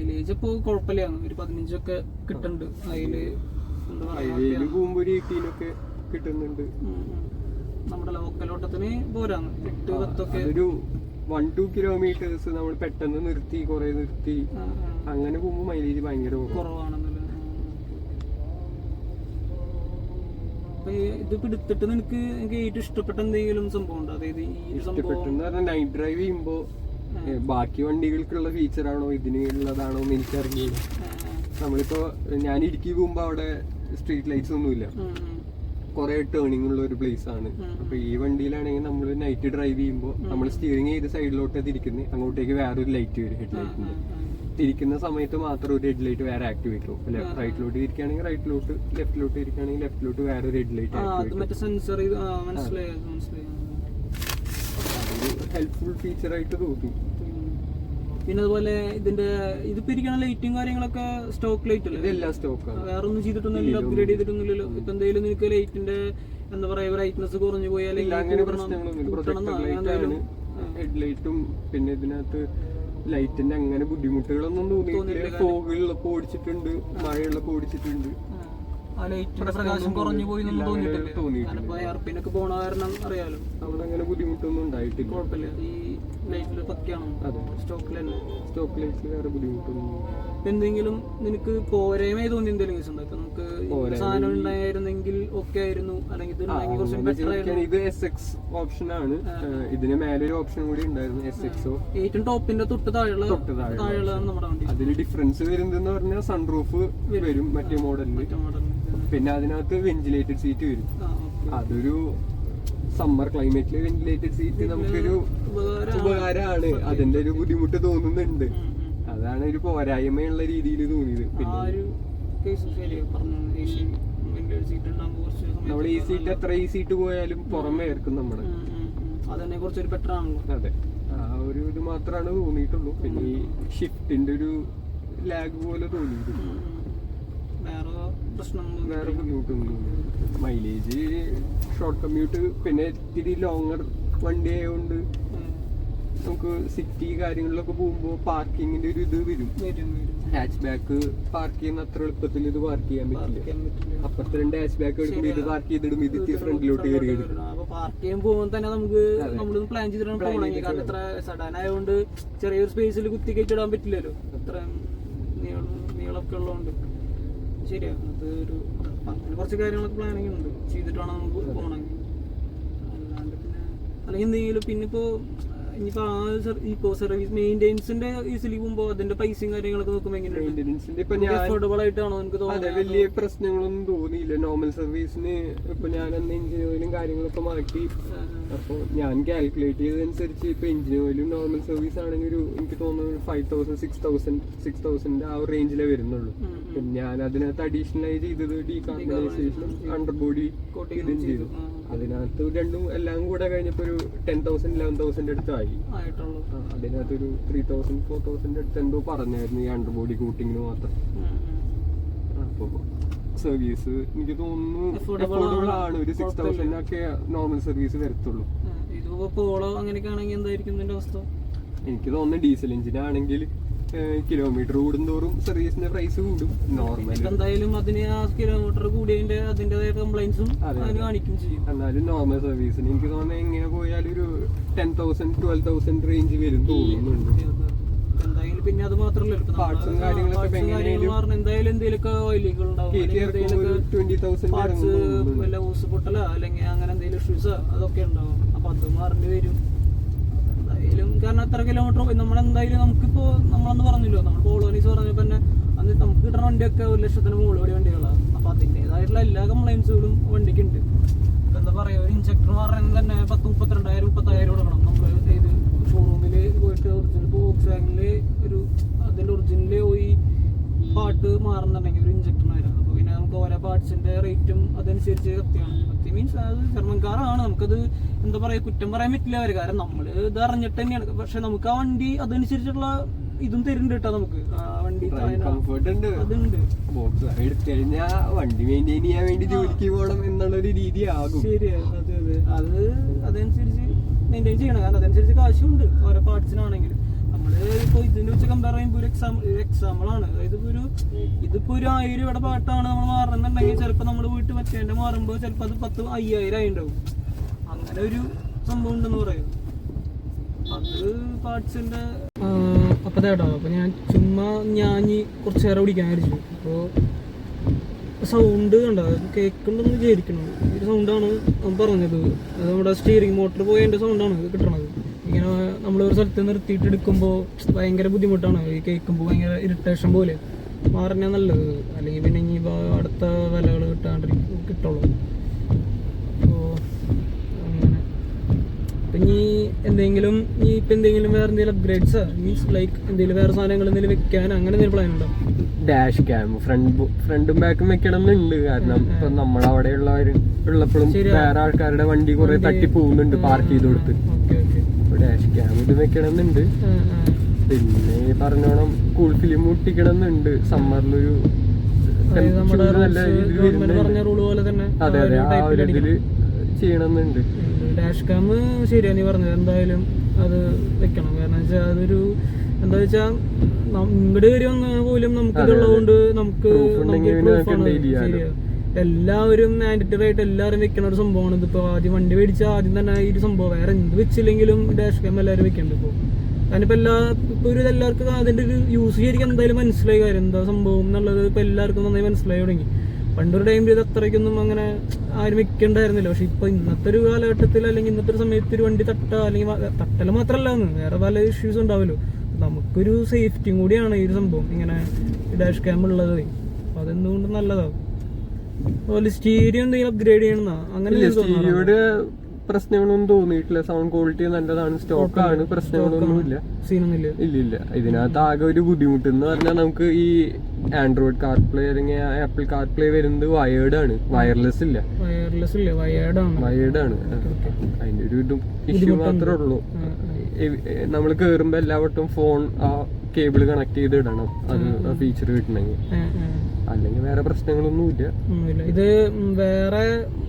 മൈലേജ് ഇപ്പോൾ കുഴപ്പമില്ല, ഒരു 15 കിട്ടുന്നുണ്ട്. അതില് എന്താ ഹൈവേയില് പോകുമ്പോ ഒരു 18 കിട്ടുന്നുണ്ട്. നമ്മുടെ ലോക്കൽ ഓട്ടത്തിന് പോരാന്ന് 8-10 ഒരു 1-2 കിലോമീറ്റേഴ്സ് നമ്മൾ പെട്ടെന്ന് നിർത്തി കുറെ നിർത്തി അങ്ങനെ പോകുമ്പോ മൈലേജ് ഭയങ്കര കുറവാണെന്നല്ലേ. ഇത് എടുത്തിട്ട് എനിക്ക് ഏറ്റവും ഇഷ്ടപ്പെട്ട എന്തെങ്കിലും സംഭവം ഉണ്ടോ? അതായത് ഈ ഇഷ്ടപ്പെട്ടെന്ന് നൈറ്റ് ഡ്രൈവ് ചെയ്യുമ്പോ ബാക്കി വണ്ടികൾക്കുള്ള ഫീച്ചർ ആണോ ഇതിന് ഉള്ളതാണോ എന്ന് എനിക്കറിയില്ല. നമ്മളിപ്പോ ഞാൻ ഇടുക്കി പോകുമ്പോ അവിടെ സ്ട്രീറ്റ് ലൈറ്റ്സ് ഒന്നുമില്ല, കുറെ ടേണിംഗ് ഉള്ള ഒരു പ്ലേസ് ആണ്. അപ്പൊ ഈ വണ്ടിയിലാണെങ്കിൽ നമ്മൾ നൈറ്റ് ഡ്രൈവ് ചെയ്യുമ്പോൾ നമ്മൾ സ്റ്റിയറിംഗ് ചെയ്ത് സൈഡിലോട്ട് തിരിക്കുന്നത്, അങ്ങോട്ടേക്ക് വേറൊരു ലൈറ്റ് വരും ഹെഡ് ലൈറ്റിന്റെ. തിരിക്കുന്ന സമയത്ത് മാത്രം ഒരു ഹെഡ് ലൈറ്റ് വേറെ ആക്ടിവേറ്റ് ആവും. റൈറ്റിലോട്ട് തിരിക്കുകയാണെങ്കിൽ റൈറ്റിലോട്ട്, ലെഫ്റ്റിലോട്ട് തിരിക്കുകയാണെങ്കിൽ ലെഫ്റ്റിലോട്ട് വേറെ ഒരു ഹെഡ് ലൈറ്റ് ഹെൽപ്ഫുൾ ഫീച്ചർ ആയിട്ട് തോന്നി. പിന്നെ അതുപോലെ ഇതിന്റെ ഇതിപ്പോ ഇരിക്കുന്ന ലൈറ്റും കാര്യങ്ങളൊക്കെ സ്റ്റോക്ക് ലൈറ്റ് അല്ലേ? ഇതെല്ലാം സ്റ്റോക്കാണ്, വേറെ ഒന്നും ചെയ്തിട്ടൊന്നുമില്ല, അപ്ഗ്രേഡ് ചെയ്തിട്ടൊന്നുമില്ലല്ലോ. ഇപ്പൊ എന്തെങ്കിലും നിനക്ക് ലൈറ്റിന്റെ എന്താ പറയാ ബ്രൈറ്റ്നസ് കുറഞ്ഞു പോയാൽ അങ്ങനെ പ്രശ്നങ്ങളൊന്നും ഹെഡ് ലൈറ്റും പിന്നെ ഇതിനകത്ത് ലൈറ്റിന്റെ അങ്ങനെ ബുദ്ധിമുട്ടുകളൊന്നും തോന്നിയിട്ടില്ല. ഫോഗുള്ളപ്പോ ഓടിച്ചിട്ടുണ്ട്, മഴയുള്ളപ്പോ ഓടിച്ചിട്ടുണ്ട്. ആ ലൈറ്റിന്റെ പ്രകാശം കുറഞ്ഞു പോയി തോന്നിയിട്ടില്ല. എയർപിനൊക്കെ പോണ കാരണം അറിയാലോ, അവിടെ അങ്ങനെ ബുദ്ധിമുട്ടൊന്നും ഉണ്ടായിട്ടില്ല. കുഴപ്പമില്ല. ഈ ലൈറ്റിൽ പക്കയാണോ? അതെ, സ്റ്റോക്കിൽ തന്നെ. സ്റ്റോക്ക് ലൈറ്റ്സ് വേറെ ബുദ്ധിമുട്ടൊന്നും. എന്തെങ്കിലും നിനക്ക് പോരായ്മ തോന്നി എന്തെങ്കിലും കേസ് ഉണ്ടാക്കാം? നമുക്ക് സാധനം ഉണ്ടായിരുന്നെങ്കിൽ ഓക്കെ ആയിരുന്നു, അല്ലെങ്കിൽ ഇത് കുറച്ച് ബെറ്റർ ആയിരുന്നു. ഇത് SX ഓപ്ഷൻ ആണ്, ഇതിന് മേലെ ഒരു ഓപ്ഷൻ കൂടി ഉണ്ടായിരുന്നു SXO. ഏറ്റവും ടോപ്പിന്റെ തൊട്ട് താഴെയുള്ള നമ്മുടെ വണ്ടി. അതിൽ ഡിഫറൻസ് വരുന്നതെന്ന് പറഞ്ഞാൽ സൺറൂഫ് വരും മറ്റേ മോഡലിന്, പിന്നെ അതിനകത്ത് വെന്റിലേറ്റഡ് സീറ്റ് വരും. അതൊരു സമ്മർ ക്ലൈമറ്റില് വെന്റിലേറ്റഡ് സീറ്റ് നമുക്കൊരു ഉപകാരമാണ്. അതിന്റെ ഒരു ബുദ്ധിമുട്ട് തോന്നുന്നുണ്ട്, അതാണ് ഒരു പോരായ്മയുള്ള രീതിയിൽ തോന്നിയത്. പിന്നെ നമ്മൾ ഈ സീറ്റ് എത്ര ഈ സീറ്റ് പോയാലും പുറമെ ഏർക്കും നമ്മുടെ, അതന്നെ കുറച്ചൊരു ബെറ്റർ ആണല്ലോ. അതെ, ആ ഒരു ഇത് മാത്രമാണ് തോന്നിയിട്ടുള്ളൂ. പിന്നെ ഈ ഷിഫ്റ്റിന്റെ ഒരു ലാഗ് പോലെ തോന്നിയിട്ടുണ്ട്, വേറെ ബുദ്ധിമുട്ടൊന്നും. മൈലേജ് ഷോർട്ട് കമ്മ്യൂട്ട്, പിന്നെ ഇത്തിരി ലോങ്ങർ വണ്ടി ആയതുകൊണ്ട് നമുക്ക് സിറ്റി കാര്യങ്ങളിലൊക്കെ പോകുമ്പോൾ പാർക്കിങ്ങിന്റെ ഒരു ഇത് വരും. ഹാച്ച് ബാക്ക് പാർക്ക് ചെയ്യുന്ന അത്ര എളുപ്പത്തിൽ ഇത് പാർക്ക് ചെയ്യാൻ പറ്റില്ല. അപ്പുറത്തെ 2 ഹാച്ച് ബാക്ക് എടുക്കുമ്പോൾ ഇത് പാർക്ക് ചെയ്തിടും, ഇത് ഫ്രണ്ടിലോട്ട് കയറി എടുക്കും. പാർക്ക് ചെയ്യാൻ പോകുമ്പോൾ തന്നെ നമുക്ക് നമ്മളൊന്ന് പ്ലാൻ ചെയ്തിട്ടാണ് പോകണമെങ്കിൽ, കാരണം ഇത്ര സഡൻ ആയതുകൊണ്ട് ചെറിയൊരു സ്പേസിൽ കുത്തി കയറ്റിടാൻ പറ്റില്ലല്ലോ, അത്ര നീളമൊക്കെ ഉള്ളതുകൊണ്ട്. ശരിയാണ്, അത് ഒരു അങ്ങനെ കുറച്ച് കാര്യങ്ങളൊക്കെ പ്ലാനിങ് ഉണ്ട്, ചെയ്തിട്ടാണ് നമുക്ക് പോകണമെങ്കിൽ. അല്ലാണ്ട് പിന്നെ അല്ലെങ്കിൽ എന്തെങ്കിലും പിന്നെ ഇനിയിപ്പോ ഇപ്പോ സർവീസ് മെയിൻ്റെനൻസിന്റെ ഈസിലി പോകുമ്പോ അതിന്റെ പൈസയും കാര്യങ്ങളൊക്കെ നോക്കുമ്പോൾ എങ്ങനെയാണ്? അഫോർഡബിൾ ആയിട്ടാണോ എനിക്ക് തോന്നുന്നത്? വലിയ പ്രശ്നങ്ങളൊന്നും തോന്നിയില്ല. നോർമൽ സർവീസിന് ഇപ്പൊ ഞാൻ അന്ന് എഞ്ചിൻ ഓയിലും കാര്യങ്ങളൊക്കെ മാറ്റി, അപ്പൊ ഞാൻ കാൽക്കുലേറ്റ് ചെയ്തതനുസരിച്ച് ഇപ്പൊ എഞ്ചിൻ ഓയിലും നോർമൽ സർവീസ് ആണെങ്കിൽ ഒരു എനിക്ക് തോന്നുന്നു 5,000 6,000 ആ ഒരു റേഞ്ചിലേ വരുന്നുള്ളൂ. പിന്നെ ഞാൻ അതിനകത്ത് അഡീഷണൽ ആയി ചെയ്തത് ഡീകാർബണൈസേഷനും അണ്ടർ ബോഡി ഇതും ചെയ്തു. അതിനകത്ത് രണ്ടും എല്ലാം കൂടെ കഴിഞ്ഞപ്പോ ഒരു 10,000 11,000 അടുത്തായി. അതിനകത്ത് ഒരു 3,000 4,000 അടുത്ത് എന്തോ പറഞ്ഞായിരുന്നു ഈ അണ്ടർ ബോഡി കോട്ടിങ്ങിന് മാത്രം. അപ്പൊ സർവീസ് എനിക്ക് തോന്നുന്നു അഫോർഡബിൾ ആണ്. ഒരു 6,000 ഒക്കെ നോർമൽ സർവീസ് വരത്തുള്ളൂ. എനിക്ക് തോന്നുന്നു ഡീസൽ എഞ്ചിൻ ആണെങ്കിൽ കിലോമീറ്റർ കൂടുന്തോറും സർവീസിന്റെ പ്രൈസ് കൂടും. നോർമൽ എന്തായാലും അതിന് ആ കിലോമീറ്റർ കൂടിയതിന്റെ അതിന്റേതായ കംപ്ലൈന്റ്സും കാണിക്കും ചെയ്യും. എന്നാലും നോർമൽ സർവീസിന് എനിക്ക് തോന്നുന്നത് എങ്ങനെ പോയാലും ഒരു 10,000 12,000 റേഞ്ച് വരും തോന്നുന്നുണ്ട്. എന്തായാലും പിന്നെ അത് മാത്രമല്ല പാർട്സും കാര്യങ്ങളൊക്കെ എന്തായാലും എന്തെങ്കിലുമൊക്കെ ഓയിലുകൾ വല്ല ഊസ് പൊട്ടല അല്ലെങ്കിൽ അങ്ങനെ എന്തെങ്കിലും ഇഷ്യൂസ് അതൊക്കെ ഉണ്ടാവും. അപ്പൊ അത് മാറേണ്ടി വരും എന്തായാലും. കാരണം എത്ര കിലോമീറ്റർ നമ്മളെന്തായാലും നമുക്കിപ്പോ നമ്മളന്ന് പറഞ്ഞല്ലോ, നമ്മൾ പോളോനീസ് പറഞ്ഞപ്പോ തന്നെ അന്ന് നമുക്ക് കിട്ടുന്ന വണ്ടിയൊക്കെ 1,00,000 മുകളിൽ വണ്ടികളാണ്. അപ്പൊ അതിൻ്റെതായിട്ടുള്ള എല്ലാ കംപ്ലൈൻസുകളും വണ്ടിക്ക് ഉണ്ട്. എന്താ പറയാ, ഒരു ഇൻജക്ടർ പറയുന്നത് തന്നെ 10,000 32,000 കൊടുക്കണം നമ്മൾ ഇത് ഷോറൂമിൽ പോയിട്ട്. ഒറിജിനൽ ബോക്സ് വാഗനില് ഒരു അതിന്റെ ഒറിജിനല് പോയി പാർട്ട് മാറുന്നുണ്ടെങ്കിൽ ഒരു ഇൻജക്ടറിന് വരാം. അപ്പൊ പിന്നെ നമുക്ക് ഓരോ പാർട്സിന്റെ റേറ്റും അതനുസരിച്ച് കത്തിയാണ്. കത്തി മീൻസ് അത് ജർമ്മൻകാരാണ്, നമുക്കത് എന്താ പറയാ കുറ്റം പറയാൻ പറ്റില്ല അവർ, കാരണം നമ്മൾ ഇത് അറിഞ്ഞിട്ട് തന്നെയാണ്. പക്ഷെ നമുക്ക് ആ വണ്ടി അതനുസരിച്ചുള്ള ഇതും തരുന്നുണ്ട് കേട്ടോ, നമുക്ക് ആ വണ്ടി അതുണ്ട്. വണ്ടി മെയിൻറ്റെയിൻ ചെയ്യാൻ വേണ്ടി ജോലിക്ക് പോകണം എന്നുള്ളൊരു രീതിയാകും. ശരിയാണ്, അതെ അതെ, അത് അതനുസരിച്ച് മെയിൻറ്റെയിൻ ചെയ്യണം. കാരണം അതനുസരിച്ച് കാശുണ്ട് ഓരോ പാർട്സിനാണെങ്കിലും. നമ്മള് ഇപ്പൊ ഇതിനെ വെച്ച് കമ്പയർ ചെയ്യുമ്പോൾ ഒരു എക്സാമ്പിളാണ്. അതായത് ഇതിപ്പോ ഒരു 1000 രൂപയുടെ പാട്ടാണ് നമ്മൾ മാറുന്നുണ്ടെങ്കിൽ ചിലപ്പോൾ നമ്മൾ വീട്ടിൽ മറ്റേ മാറുമ്പോൾ ചിലപ്പോൾ അത് 10,000-5000 ആയി ഉണ്ടാവും. അങ്ങനെ ഒരു സംഭവം ഉണ്ടെന്ന് പറയും. അത് പാർട്സിന്റെ അപ്പൊ കേട്ടോ. അപ്പൊ ഞാൻ ചുമ്മാ കുറച്ച് നേരം പിടിക്കാൻ വിചാരിച്ചു. അപ്പോൾ സൗണ്ട് കണ്ടോ കേൾക്കുന്നുണ്ടെന്ന് വിചാരിക്കണം. ഈ സൗണ്ടാണ് പറഞ്ഞത്. അത് നമ്മുടെ സ്റ്റിയറിംഗ് മോട്ടർ പോയതിൻ്റെ സൗണ്ടാണ് ഇത് കിട്ടണത്. ഇങ്ങനെ നമ്മളൊരു സ്ഥലത്ത് നിർത്തിയിട്ട് എടുക്കുമ്പോൾ ഭയങ്കര ബുദ്ധിമുട്ടാണ്. ഈ കേൾക്കുമ്പോൾ ഭയങ്കര ഇറിറ്റേഷൻ പോലെ. മാറുന്ന നല്ലത്. അല്ലെങ്കിൽ പിന്നെ ഇനി അടുത്ത വിലകൾ കിട്ടുള്ളൂ. അപ്പോൾ അങ്ങനെ ഇനി എന്തെങ്കിലും വേറെ എന്തെങ്കിലും അപ്ഗ്രേഡ്സ് മീൻസ് ലൈക്ക് എന്തെങ്കിലും വേറെ സാധനങ്ങൾ എന്തെങ്കിലും വെക്കാൻ അങ്ങനെ എന്തെങ്കിലും പ്ലാൻ ഉണ്ടോ? ഡാഷ് ക്യാം ഫ്രണ്ടും ബാക്കും വെക്കണം എന്നുണ്ട്. കാരണം ഇപ്പൊ നമ്മളവിടെ ഉള്ളപ്പോഴും വേറെ ആൾക്കാരുടെ വണ്ടി കുറെ തട്ടി പോകുന്നുണ്ട് പാർക്ക് ചെയ്ത് കൊടുത്ത്. ഡാഷ് ക്യാം ഇത് വെക്കണം എന്നുണ്ട്. പിന്നെ പറഞ്ഞോണം കൂൾ ഫിലിം ഒട്ടിക്കണം എന്നുണ്ട്. സമ്മറിലൊരു നല്ല അതെ അതെ ആ ഒരു ഇതില് ചെയ്യണമെന്നുണ്ട്. ഡാഷ് ക്യാം ശരിയാ നീ പറഞ്ഞത്. എന്തായാലും അത് വെക്കണം. കാരണം വെച്ചാൽ അതൊരു എന്താ വെച്ചാൽ ഇങ്ങോട്ട് കയറി വന്ന പോലും നമുക്ക് ഇതുള്ളതുകൊണ്ട് നമുക്ക് എല്ലാവരും മാൻഡറ്ററി ആയിട്ട് എല്ലാവരും വെക്കണ ഒരു സംഭവമാണ് ഇതിപ്പോ. ആദ്യം വണ്ടി മേടിച്ചാൽ ആദ്യം തന്നെ ഈ ഒരു സംഭവം വേറെ എന്ത് വെച്ചില്ലെങ്കിലും ഡാഷ് ക്യാം എല്ലാവരും വെക്കുന്നുണ്ട് ഇപ്പോൾ. കാരണം ഇപ്പൊ എല്ലാവർക്കും അതിന്റെ ഒരു യൂസ് ശരിക്കും എന്തായാലും മനസ്സിലായ കാര്യം എന്താ സംഭവം എന്നുള്ളത് ഇപ്പൊ എല്ലാവർക്കും നന്നായി മനസ്സിലായി തുടങ്ങി. പണ്ടൊരു ടൈമിൽ ഇത് അത്രയ്ക്കൊന്നും അങ്ങനെ ആരും വെക്കണ്ടായിരുന്നില്ല. പക്ഷെ ഇപ്പൊ ഇന്നത്തെ ഒരു കാലഘട്ടത്തിൽ അല്ലെങ്കിൽ ഇന്നത്തെ ഒരു സമയത്ത് ഒരു വണ്ടി അല്ലെങ്കിൽ തട്ടൽ മാത്രമല്ല വേറെ പല ഇഷ്യൂസ് ഉണ്ടാവുമല്ലോ. നമുക്കൊരു സേഫ്റ്റിയും കൂടിയാണ് ഈ ഒരു സംഭവം ഇങ്ങനെ ഡാഷ് ക്യാം ഉള്ളത്. അപ്പൊ അതെന്തുകൊണ്ട് നല്ലതാവും. അതുപോലെ സ്റ്റീരിയോ എന്തെങ്കിലും അപ്ഗ്രേഡ് ചെയ്യണമെന്നാ അങ്ങനെ പ്രശ്നങ്ങളൊന്നും തോന്നിയിട്ടില്ല. സൗണ്ട് ക്വാളിറ്റി നല്ലതാണ്, സ്റ്റോക്കാണ്, പ്രശ്നങ്ങളൊന്നും ഇല്ല. ഇല്ല. ഇതിനകത്ത് ആകെ ഒരു ബുദ്ധിമുട്ട് എന്ന് പറഞ്ഞാൽ നമുക്ക് ഈ ആൻഡ്രോയിഡ് കാർപ്ലേ അല്ലെങ്കിൽ ആപ്പിൾ കാർപ്ലേ വരുന്നത് വയേർഡ് ആണ്, വയർലെസ് ഇല്ല. വയേർഡ് ആണ്. അതിന്റെ ഒരു ഇഷ്യൂ മാത്രമേ ഉള്ളൂ. നമ്മൾ കേറുമ്പോ എല്ലാവട്ടും ഫോൺ ആ കേബിൾ കണക്ട് ചെയ്ത് ഇടണം. അത് ഫീച്ചർ കിട്ടണമെങ്കിൽ. അല്ലെങ്കിൽ വേറെ പ്രശ്നങ്ങളൊന്നും ഇല്ല. ഇത് വേറെ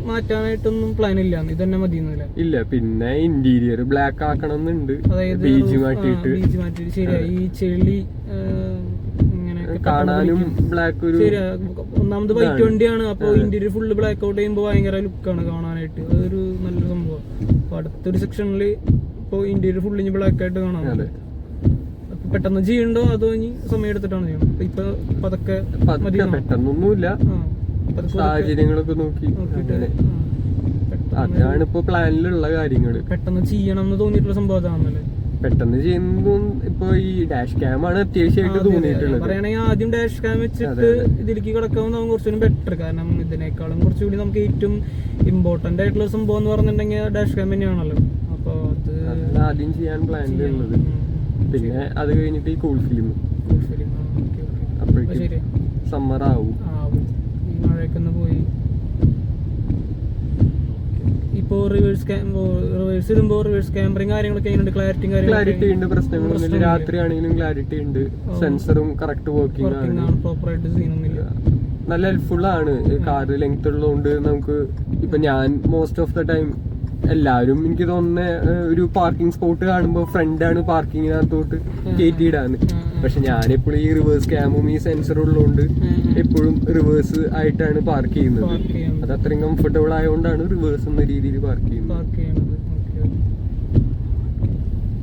മാറ്റാനായിട്ടൊന്നും പ്ലാൻ ഇല്ല. ഇത് തന്നെ മതി ഇല്ല. പിന്നെ ഇന്റീരിയർ ബ്ലാക്ക് ആക്കണം എന്നുണ്ട്. ബീജ് മാറ്റിയിട്ട് ശരിയാ. ഈ ചെളി കാണാനും ബ്ലാക്ക് ഒരു ഒന്നാമത് വൈറ്റ് വണ്ടിയാണ്. അപ്പൊ ഇന്റീരിയർ ഫുള്ള് ബ്ലാക്ക് ഔട്ട് ചെയ്യുമ്പോൾ ഭയങ്കര ലുക്കാണ് കാണാനായിട്ട്. അതൊരു നല്ലൊരു സംഭവം. അപ്പൊ അടുത്തൊരു സെക്ഷനിൽ ഇപ്പൊ ഇന്റീരിയർ ഫുള്ള് ഇനി ബ്ലാക്ക് ആയിട്ട് കാണാം. പെട്ടെന്ന് ചെയ്യണ്ടോ അതോ ഇനി സമയം എടുത്തിട്ടാണ് ചെയ്യണം? ഇപ്പൊ പതൊക്കെ പെട്ടെന്നൊന്നുമില്ല, സാഹചര്യങ്ങളൊക്കെ നോക്കി. അതാണ് ഇപ്പൊ പ്ലാനിലുള്ള കാര്യങ്ങള്. പെട്ടെന്ന് ചെയ്യണം എന്ന് തോന്നിയിട്ടുള്ള സംഭവം അതാണല്ലേ? പെട്ടെന്ന് ചെയ്യുന്നതും ഇപ്പൊ ഈ ഡാഷ് ക്യാം ആണ് അത്യാവശ്യമായിട്ട് തോന്നിയിട്ടുള്ളത്. പറയുകയാണെങ്കിൽ ആദ്യം ഡാഷ് ക്യാം വെച്ചിട്ട് ഇതിലേക്ക് കിടക്കാവുന്ന കുറച്ചുകൂടി ബെറ്റർ. കാരണം ഇതിനേക്കാളും കുറച്ചുകൂടി നമുക്ക് ഏറ്റവും ഇമ്പോർട്ടന്റ് ആയിട്ടുള്ള സംഭവം എന്ന് പറഞ്ഞിട്ടുണ്ടെങ്കിൽ ഡാഷ് ക്യാം തന്നെയാണല്ലോ. അപ്പൊ അത് ആദ്യം ചെയ്യാൻ പ്ലാനിലുള്ളത്. പിന്നെ അത് കഴിഞ്ഞിട്ട് ഈ കൂൾ ഫിലിം അപ്പോഴേക്കും സമ്മർ ആവും. ഈ മഴയൊക്കെ പോയി. ഇപ്പോ റിവേഴ്സ് ഇടുമ്പോ റിവേഴ്സ് ക്യാമറയും കാര്യങ്ങളൊക്കെ ക്ലാരിറ്റി ഉണ്ട്, പ്രശ്നങ്ങളൊന്നുമില്ല. രാത്രി ആണെങ്കിലും ക്ലാരിറ്റി ഉണ്ട്, സെൻസറും കറക്റ്റ് വർക്കിംഗ് ആണ്, പ്രോപ്പറായിട്ട് സീനൊന്നുമില്ല. നല്ല ഹെൽപ്ഫുൾ ആണ്. കാറ് ലെങ്ത് ഉള്ളതുകൊണ്ട് നമുക്ക് ഇപ്പൊ ഞാൻ മോസ്റ്റ് ഓഫ് ദ ടൈം എല്ലാവരും എനിക്ക് തോന്നുന്ന ഒരു പാർക്കിംഗ് സ്പോട്ട് കാണുമ്പോൾ ഫ്രണ്ടാണ് പാർക്കിങ്ങിനകത്തോട്ട് കയറ്റിയിടാന്ന്. പക്ഷെ ഞാനെപ്പോഴും ഈ റിവേഴ്സ് ക്യാമും ഈ സെൻസറും ഉള്ളതുകൊണ്ട് എപ്പോഴും റിവേഴ്സ് ആയിട്ടാണ് പാർക്ക് ചെയ്യുന്നത്. അത് അത്രയും കംഫർട്ടബിൾ ആയതുകൊണ്ടാണ് റിവേഴ്സ് എന്ന രീതിയിൽ പാർക്ക് ചെയ്യുന്നത്.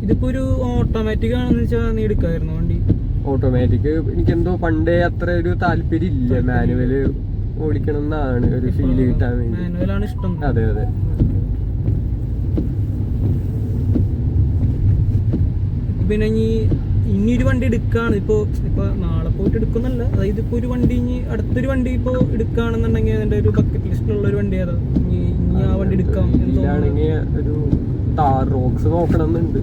ഇതിപ്പോ ഒരു ഓട്ടോമാറ്റിക് ആണെന്ന് വെച്ചാൽ നീ എടുക്കായിരുന്നു വണ്ടി? ഓട്ടോമാറ്റിക് എനിക്കെന്തോ പണ്ടേ അത്ര ഒരു താല്പര്യം ഇല്ല. മാനുവല് ഓടിക്കണം എന്നാണ് ഒരു ഫീൽ കിട്ടാൻ വേണ്ടി. മാനുവലാണ് ഇഷ്ടം. അതെ അതെ. പിന്നെ ഇനിയൊരു വണ്ടി എടുക്കാണ് ഇപ്പൊ നാളെ പോയിട്ട് എടുക്കുന്നല്ല. അതായത് ഇപ്പൊ ഒരു വണ്ടി അടുത്തൊരു വണ്ടി ഇപ്പൊ എടുക്കുകയാണെന്നുണ്ടെങ്കിൽ അതിന്റെ ഒരു ബക്കറ്റ് ലിസ്റ്റിലുള്ള ഒരു വണ്ടി ഏതാ? ഇനി ആ വണ്ടി എടുക്കാം ഒരു താർ റോക്സ് നോക്കണം എന്നുണ്ട്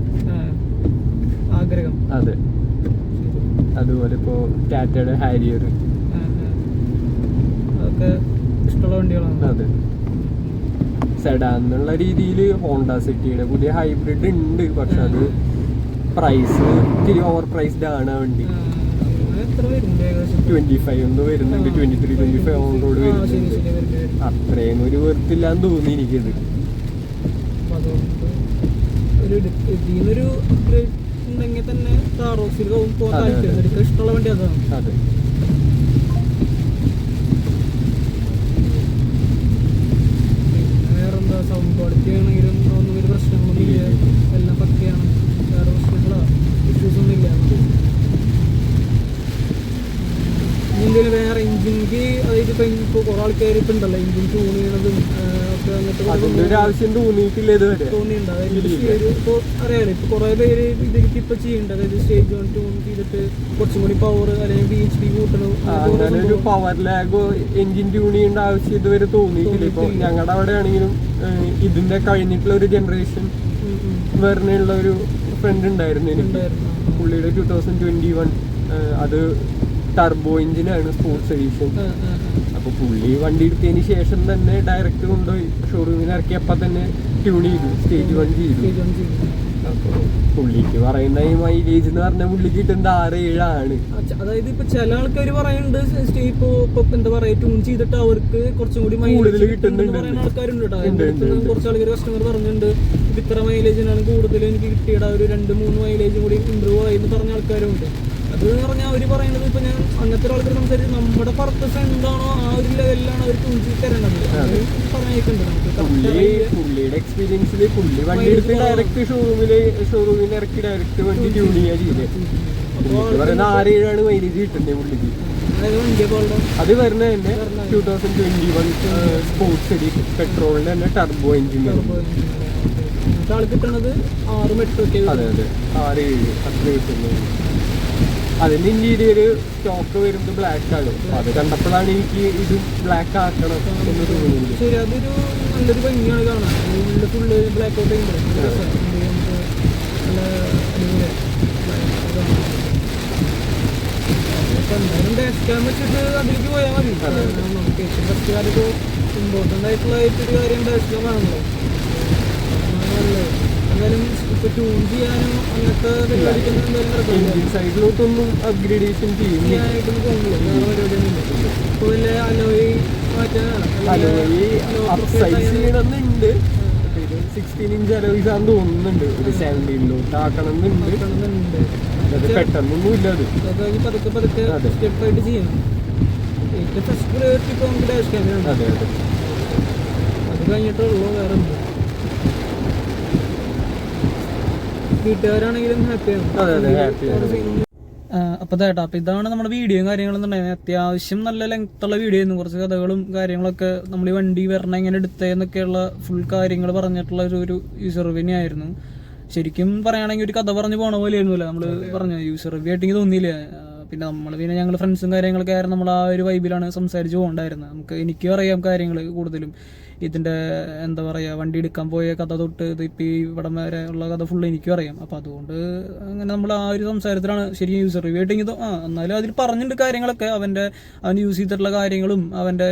ആഗ്രഹം. അതെ. അതുപോലെ ഇപ്പോ ടാറ്റയുടെ ഹാരിയർ അതൊക്കെ ഇഷ്ടമുള്ള വണ്ടികളാണ്. അതെ. സെഡാൻ എന്നുള്ള രീതിയിൽ ഹോണ്ട സിറ്റിയുടെ പുതിയ ഹൈബ്രിഡ് ഉണ്ട്. പക്ഷെ അത് പ്രൈസ് ഇത്തിരി ഓവർ പ്രൈസ്ഡ് ആണ്. വണ്ടി 25 എന്തോ വരുന്നുണ്ട്, 23-25 ഓൺ റോഡ് വരുന്നുണ്ട്. അത്രയും ഒരു വെറുത്തില്ലാന്ന് തോന്നി എനിക്കത്. ഉണ്ടെങ്കിൽ തന്നെ താറോസിൽ പോകാൻ താല്പര്യം, എനിക്ക് ഇഷ്ടമുള്ള വണ്ടി അതാണ്. അതെ. വേറെന്താ സൗണ്ട് ക്വാളിറ്റി ആണെങ്കിലും ഒന്നും ഒരു പ്രശ്നങ്ങളൊന്നും ഇല്ല, എല്ലാം പക്കയാണ്, വേറെ പ്രശ്നങ്ങളോ ഇഷ്യൂസ് ഒന്നും ഇല്ല. ഇന്ത്യയിൽ വേറെ എഞ്ചിൻക്ക്, അതായത് ഇപ്പൊ കുറെ ആൾക്കാർ ഇപ്പൊ ഉണ്ടല്ലോ എഞ്ചിൻ ട്യൂൺ ചെയ്യണതും ഒക്കെ അങ്ങനത്തെ ആവശ്യം തോന്നിയിട്ടില്ല ഇതുവരെ. തോന്നിയിട്ടുണ്ട്. അതായത് ഇപ്പൊ അറിയാലോ ഇപ്പൊ കുറെ പേര് ഇതിലേക്ക് ഇപ്പൊ ചെയ്യുന്നുണ്ട്, അതായത് സ്റ്റേജ് 1 ട്യൂൺ ചെയ്തിട്ട് കുറച്ചും കൂടി പവർ അല്ലെങ്കിൽ BHP കൂട്ടണം, അങ്ങനെ ഒരു പവർ ലാഗോ എഞ്ചിൻ ട്യൂൺ ചെയ്യേണ്ട ആവശ്യം ഇതുവരെ തോന്നിയിട്ടില്ല. ഇപ്പൊ ഞങ്ങളുടെ അവിടെ ആണെങ്കിലും ഇതിന്റെ കഴിഞ്ഞിട്ടുള്ള ഒരു ജനറേഷൻ വരുന്നുള്ള ഒരു ഫ്രണ്ട് ഉണ്ടായിരുന്നു എനിക്ക്. പുള്ളിയുടെ 2021 അത് ടർബോ എഞ്ചിനാണ്, സ്പോർട്സ് എഡിഷൻ. അപ്പൊ പുള്ളി വണ്ടി എടുത്തതിന് ശേഷം തന്നെ ഡയറക്റ്റ് കൊണ്ടുപോയി ഷോറൂമിൽ ഇറക്കിയപ്പോ തന്നെ ട്യൂൺ ചെയ്തു, സ്റ്റേജ് 1 ചെയ്തു. അപ്പൊ പുള്ളിക്ക് പറയുന്ന ഈ മൈലേജ് എന്ന് പറഞ്ഞ പുള്ളിക്ക് കിട്ടുന്നത് 6-7 ആണ്. അതായത് ഇപ്പൊ ചില ആൾക്കാർ പറയുന്നുണ്ട് ഇപ്പൊ എന്താ പറയാ ട്യൂൺ ചെയ്തിട്ട് അവർക്ക് കുറച്ചും കൂടി മൈലേജ് കിട്ടുന്നുണ്ട് പറയുന്ന ആൾക്കാരുണ്ട് കേട്ടോ. കുറച്ച് ആൾക്കാർ കസ്റ്റമർ പറഞ്ഞിട്ടുണ്ട് ഇത് ഇത്ര മൈലേജിനാണ് കൂടുതൽ എനിക്ക് കിട്ടിയത്, ഒരു 2-3 മൈലേജും കൂടി ഇമ്പ്രൂവ് ആയി എന്ന് പറഞ്ഞ ആൾക്കാരുണ്ട്. അത് പറഞ്ഞാൽ അവർ പറയുന്നത് ഇപ്പൊ ഞാൻ അങ്ങനത്തെ ആൾക്കാർ സംസാരിച്ച് നമ്മുടെ പർപ്പസ് എന്താണോ ആ ഒരു ലെവലിലാണ് അവർ ട്യൂൺ ചെയ്ത് തരണത് പറഞ്ഞേക്കുന്നുണ്ട്. പുള്ളിയുടെ എക്സ്പീരിയൻസിൽ പുള്ളി വണ്ടി എടുത്ത് ഡയറക്റ്റ് ഷോറൂമിൽ ഇറക്കി ഡയറക്റ്റ് വണ്ടി ട്യൂൺ ചെയ്യാ ചെയ്തത്. പറയുന്ന 6-7 ആണ് മൈലേജ് കിട്ടുന്നത് പുള്ളിക്ക്. അത് വരുന്ന തന്നെ 2021 സ്പോർട്സ് എഡിഷൻ പെട്രോളിന്റെ തന്നെ ടർബോ എഞ്ചിൻ ആൾ കിട്ടുന്നത് 6 മെട്രോ. അതെ അതെ 6-7 അത്ര കിട്ടുന്നത്. അതിന്റെ ഇന്റീരിയർ സ്റ്റോക്ക് വരുന്നത് ബ്ലാക്ക് ആണ്. അത് കണ്ടപ്പോഴാണ് എനിക്ക് ഇത് ബ്ലാക്ക് ആക്കണം എന്ന് തോന്നുന്നത്. ശരി, അതൊരു നല്ലൊരു ഭംഗിയാണ് കാണാൻ, ഫുള്ള് ബ്ലാക്ക് ഔട്ട് ചെയ്യുമ്പോൾ എന്തായാലും ഡാഷ് ക്യാം വെച്ചിട്ട് അതിലേക്ക് പോയാൽ മതി. നമുക്ക് ഏറ്റവും ഫസ്റ്റ് കാര്യം ഇമ്പോർട്ടൻ്റ് ആയിട്ടുള്ള ഒരു കാര്യം ഡാഷ് ക്യാം ആണല്ലോ. എന്തായാലും ഇപ്പൊ ട്യൂൺ ചെയ്യാനും അങ്ങനത്തെ സൈഡിലോട്ടൊന്നും അപ്ഗ്രേഡേഷൻ ചെയ്യാനായിട്ടൊന്നും പോകുന്നില്ല, വേറെ പരിപാടിയൊന്നും ഇല്ല. ഇപ്പൊ വല്ല അലോയി ചെയ്യണമെന്നുണ്ട്. 16 ഇഞ്ച് അലോയ്സ് ആണെന്ന് തോന്നുന്നുണ്ട്, ഒരു 17 ആക്കണമെന്നുണ്ട്. അത് പെട്ടെന്നൊന്നും ഇല്ല, അത് പതുക്കെ പതുക്കെ സ്റ്റെപ്പായിട്ട് ചെയ്യണം. ഏറ്റവും ഫസ്റ്റ് പ്രയോറിറ്റി ഇപ്പൊ നമുക്ക് ഡാഷ് ക്യാമറയാണ്. അതെ അതെ, അത് കഴിഞ്ഞിട്ടുള്ളൂ വേറെ ഉണ്ട്. വീട്ടുകാരാണെങ്കിലും ഹാപ്പിയാണ്. അപ്പൊ ചേട്ടാ, അപ്പൊ ഇതാണ് നമ്മുടെ വീഡിയോയും കാര്യങ്ങളും ഉണ്ടായിരുന്നത്. അത്യാവശ്യം നല്ല ലെങ്ത്തുള്ള വീഡിയോ ആയിരുന്നു. കുറച്ച് കഥകളും കാര്യങ്ങളൊക്കെ നമ്മൾ ഈ വണ്ടി വരണം എങ്ങനെ എടുത്തതെന്നൊക്കെയുള്ള ഫുൾ കാര്യങ്ങൾ പറഞ്ഞിട്ടുള്ള ഒരു യൂസർ റിവ്യൂ ആയിരുന്നു. ശരിക്കും പറയുകയാണെങ്കിൽ ഒരു കഥ പറഞ്ഞു പോണ പോലെ ആയിരുന്നില്ല നമ്മൾ പറഞ്ഞ യൂസർ റിവ്യൂ ആയിട്ട് എനിക്ക് തോന്നിയില്ല. പിന്നെ ഞങ്ങൾ ഫ്രണ്ട്സും കാര്യങ്ങളൊക്കെ ആയിരുന്നു, നമ്മൾ ആ ഒരു വൈബിലാണ് സംസാരിച്ച് പോകണ്ടായിരുന്നത്. എനിക്കും അറിയാം കാര്യങ്ങൾ കൂടുതലും, ഇതിൻ്റെ എന്താ പറയുക വണ്ടി എടുക്കാൻ പോയ കഥ തൊട്ട് ഇതിപ്പോൾ ഈ ഇവിടം വരെ ഉള്ള കഥ ഫുള്ള് എനിക്കും അറിയാം. അപ്പോൾ അതുകൊണ്ട് അങ്ങനെ നമ്മൾ ആ ഒരു സംസാരത്തിലാണ് ശരിക്കും യൂസർ റിവ്യൂ ആയിട്ട് എന്നാലും അതിൽ പറഞ്ഞിട്ടുണ്ട് കാര്യങ്ങളൊക്കെ, അവൻ യൂസ് ചെയ്തിട്ടുള്ള കാര്യങ്ങളും അവൻ്റെ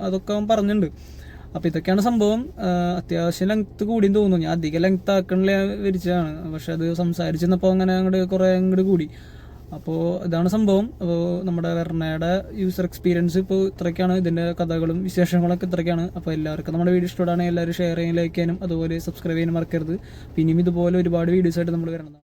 അതൊക്കെ അവൻ പറഞ്ഞിട്ടുണ്ട്. അപ്പോൾ ഇതൊക്കെയാണ് സംഭവം. അത്യാവശ്യം ലെങ്ത്ത് കൂടിയെന്ന് തോന്നുന്നു. ഞാൻ അധികം ലെങ്ത്ത് ആക്കണില്ല വിരിച്ചതാണ്, പക്ഷെ അത് സംസാരിച്ചപ്പോൾ അങ്ങനെ അങ്ങോട്ട് കൂടി. അപ്പോൾ ഇതാണ് സംഭവം. അപ്പോൾ നമ്മുടെ വെർണയുടെ യൂസർ എക്സ്പീരിയൻസ് ഇപ്പോൾ ഇത്രയ്ക്കാണ്, ഇതിൻ്റെ കഥകളും വിശേഷങ്ങളൊക്കെ ഇത്രയ്ക്കാണ്. അപ്പോൾ എല്ലാവർക്കും നമ്മുടെ വീഡിയോ ഇഷ്ടമാണെങ്കിൽ എല്ലാവരും ഷെയർ ചെയ്യാനും ലൈക്ക് ചെയ്യാനും അതുപോലെ സബ്സ്ക്രൈബ് ചെയ്യാനും മറക്കരുത്. പിന്നെയും ഇതുപോലെ ഒരുപാട് വീഡിയോസായിട്ട് നമ്മൾ വരുന്നത്.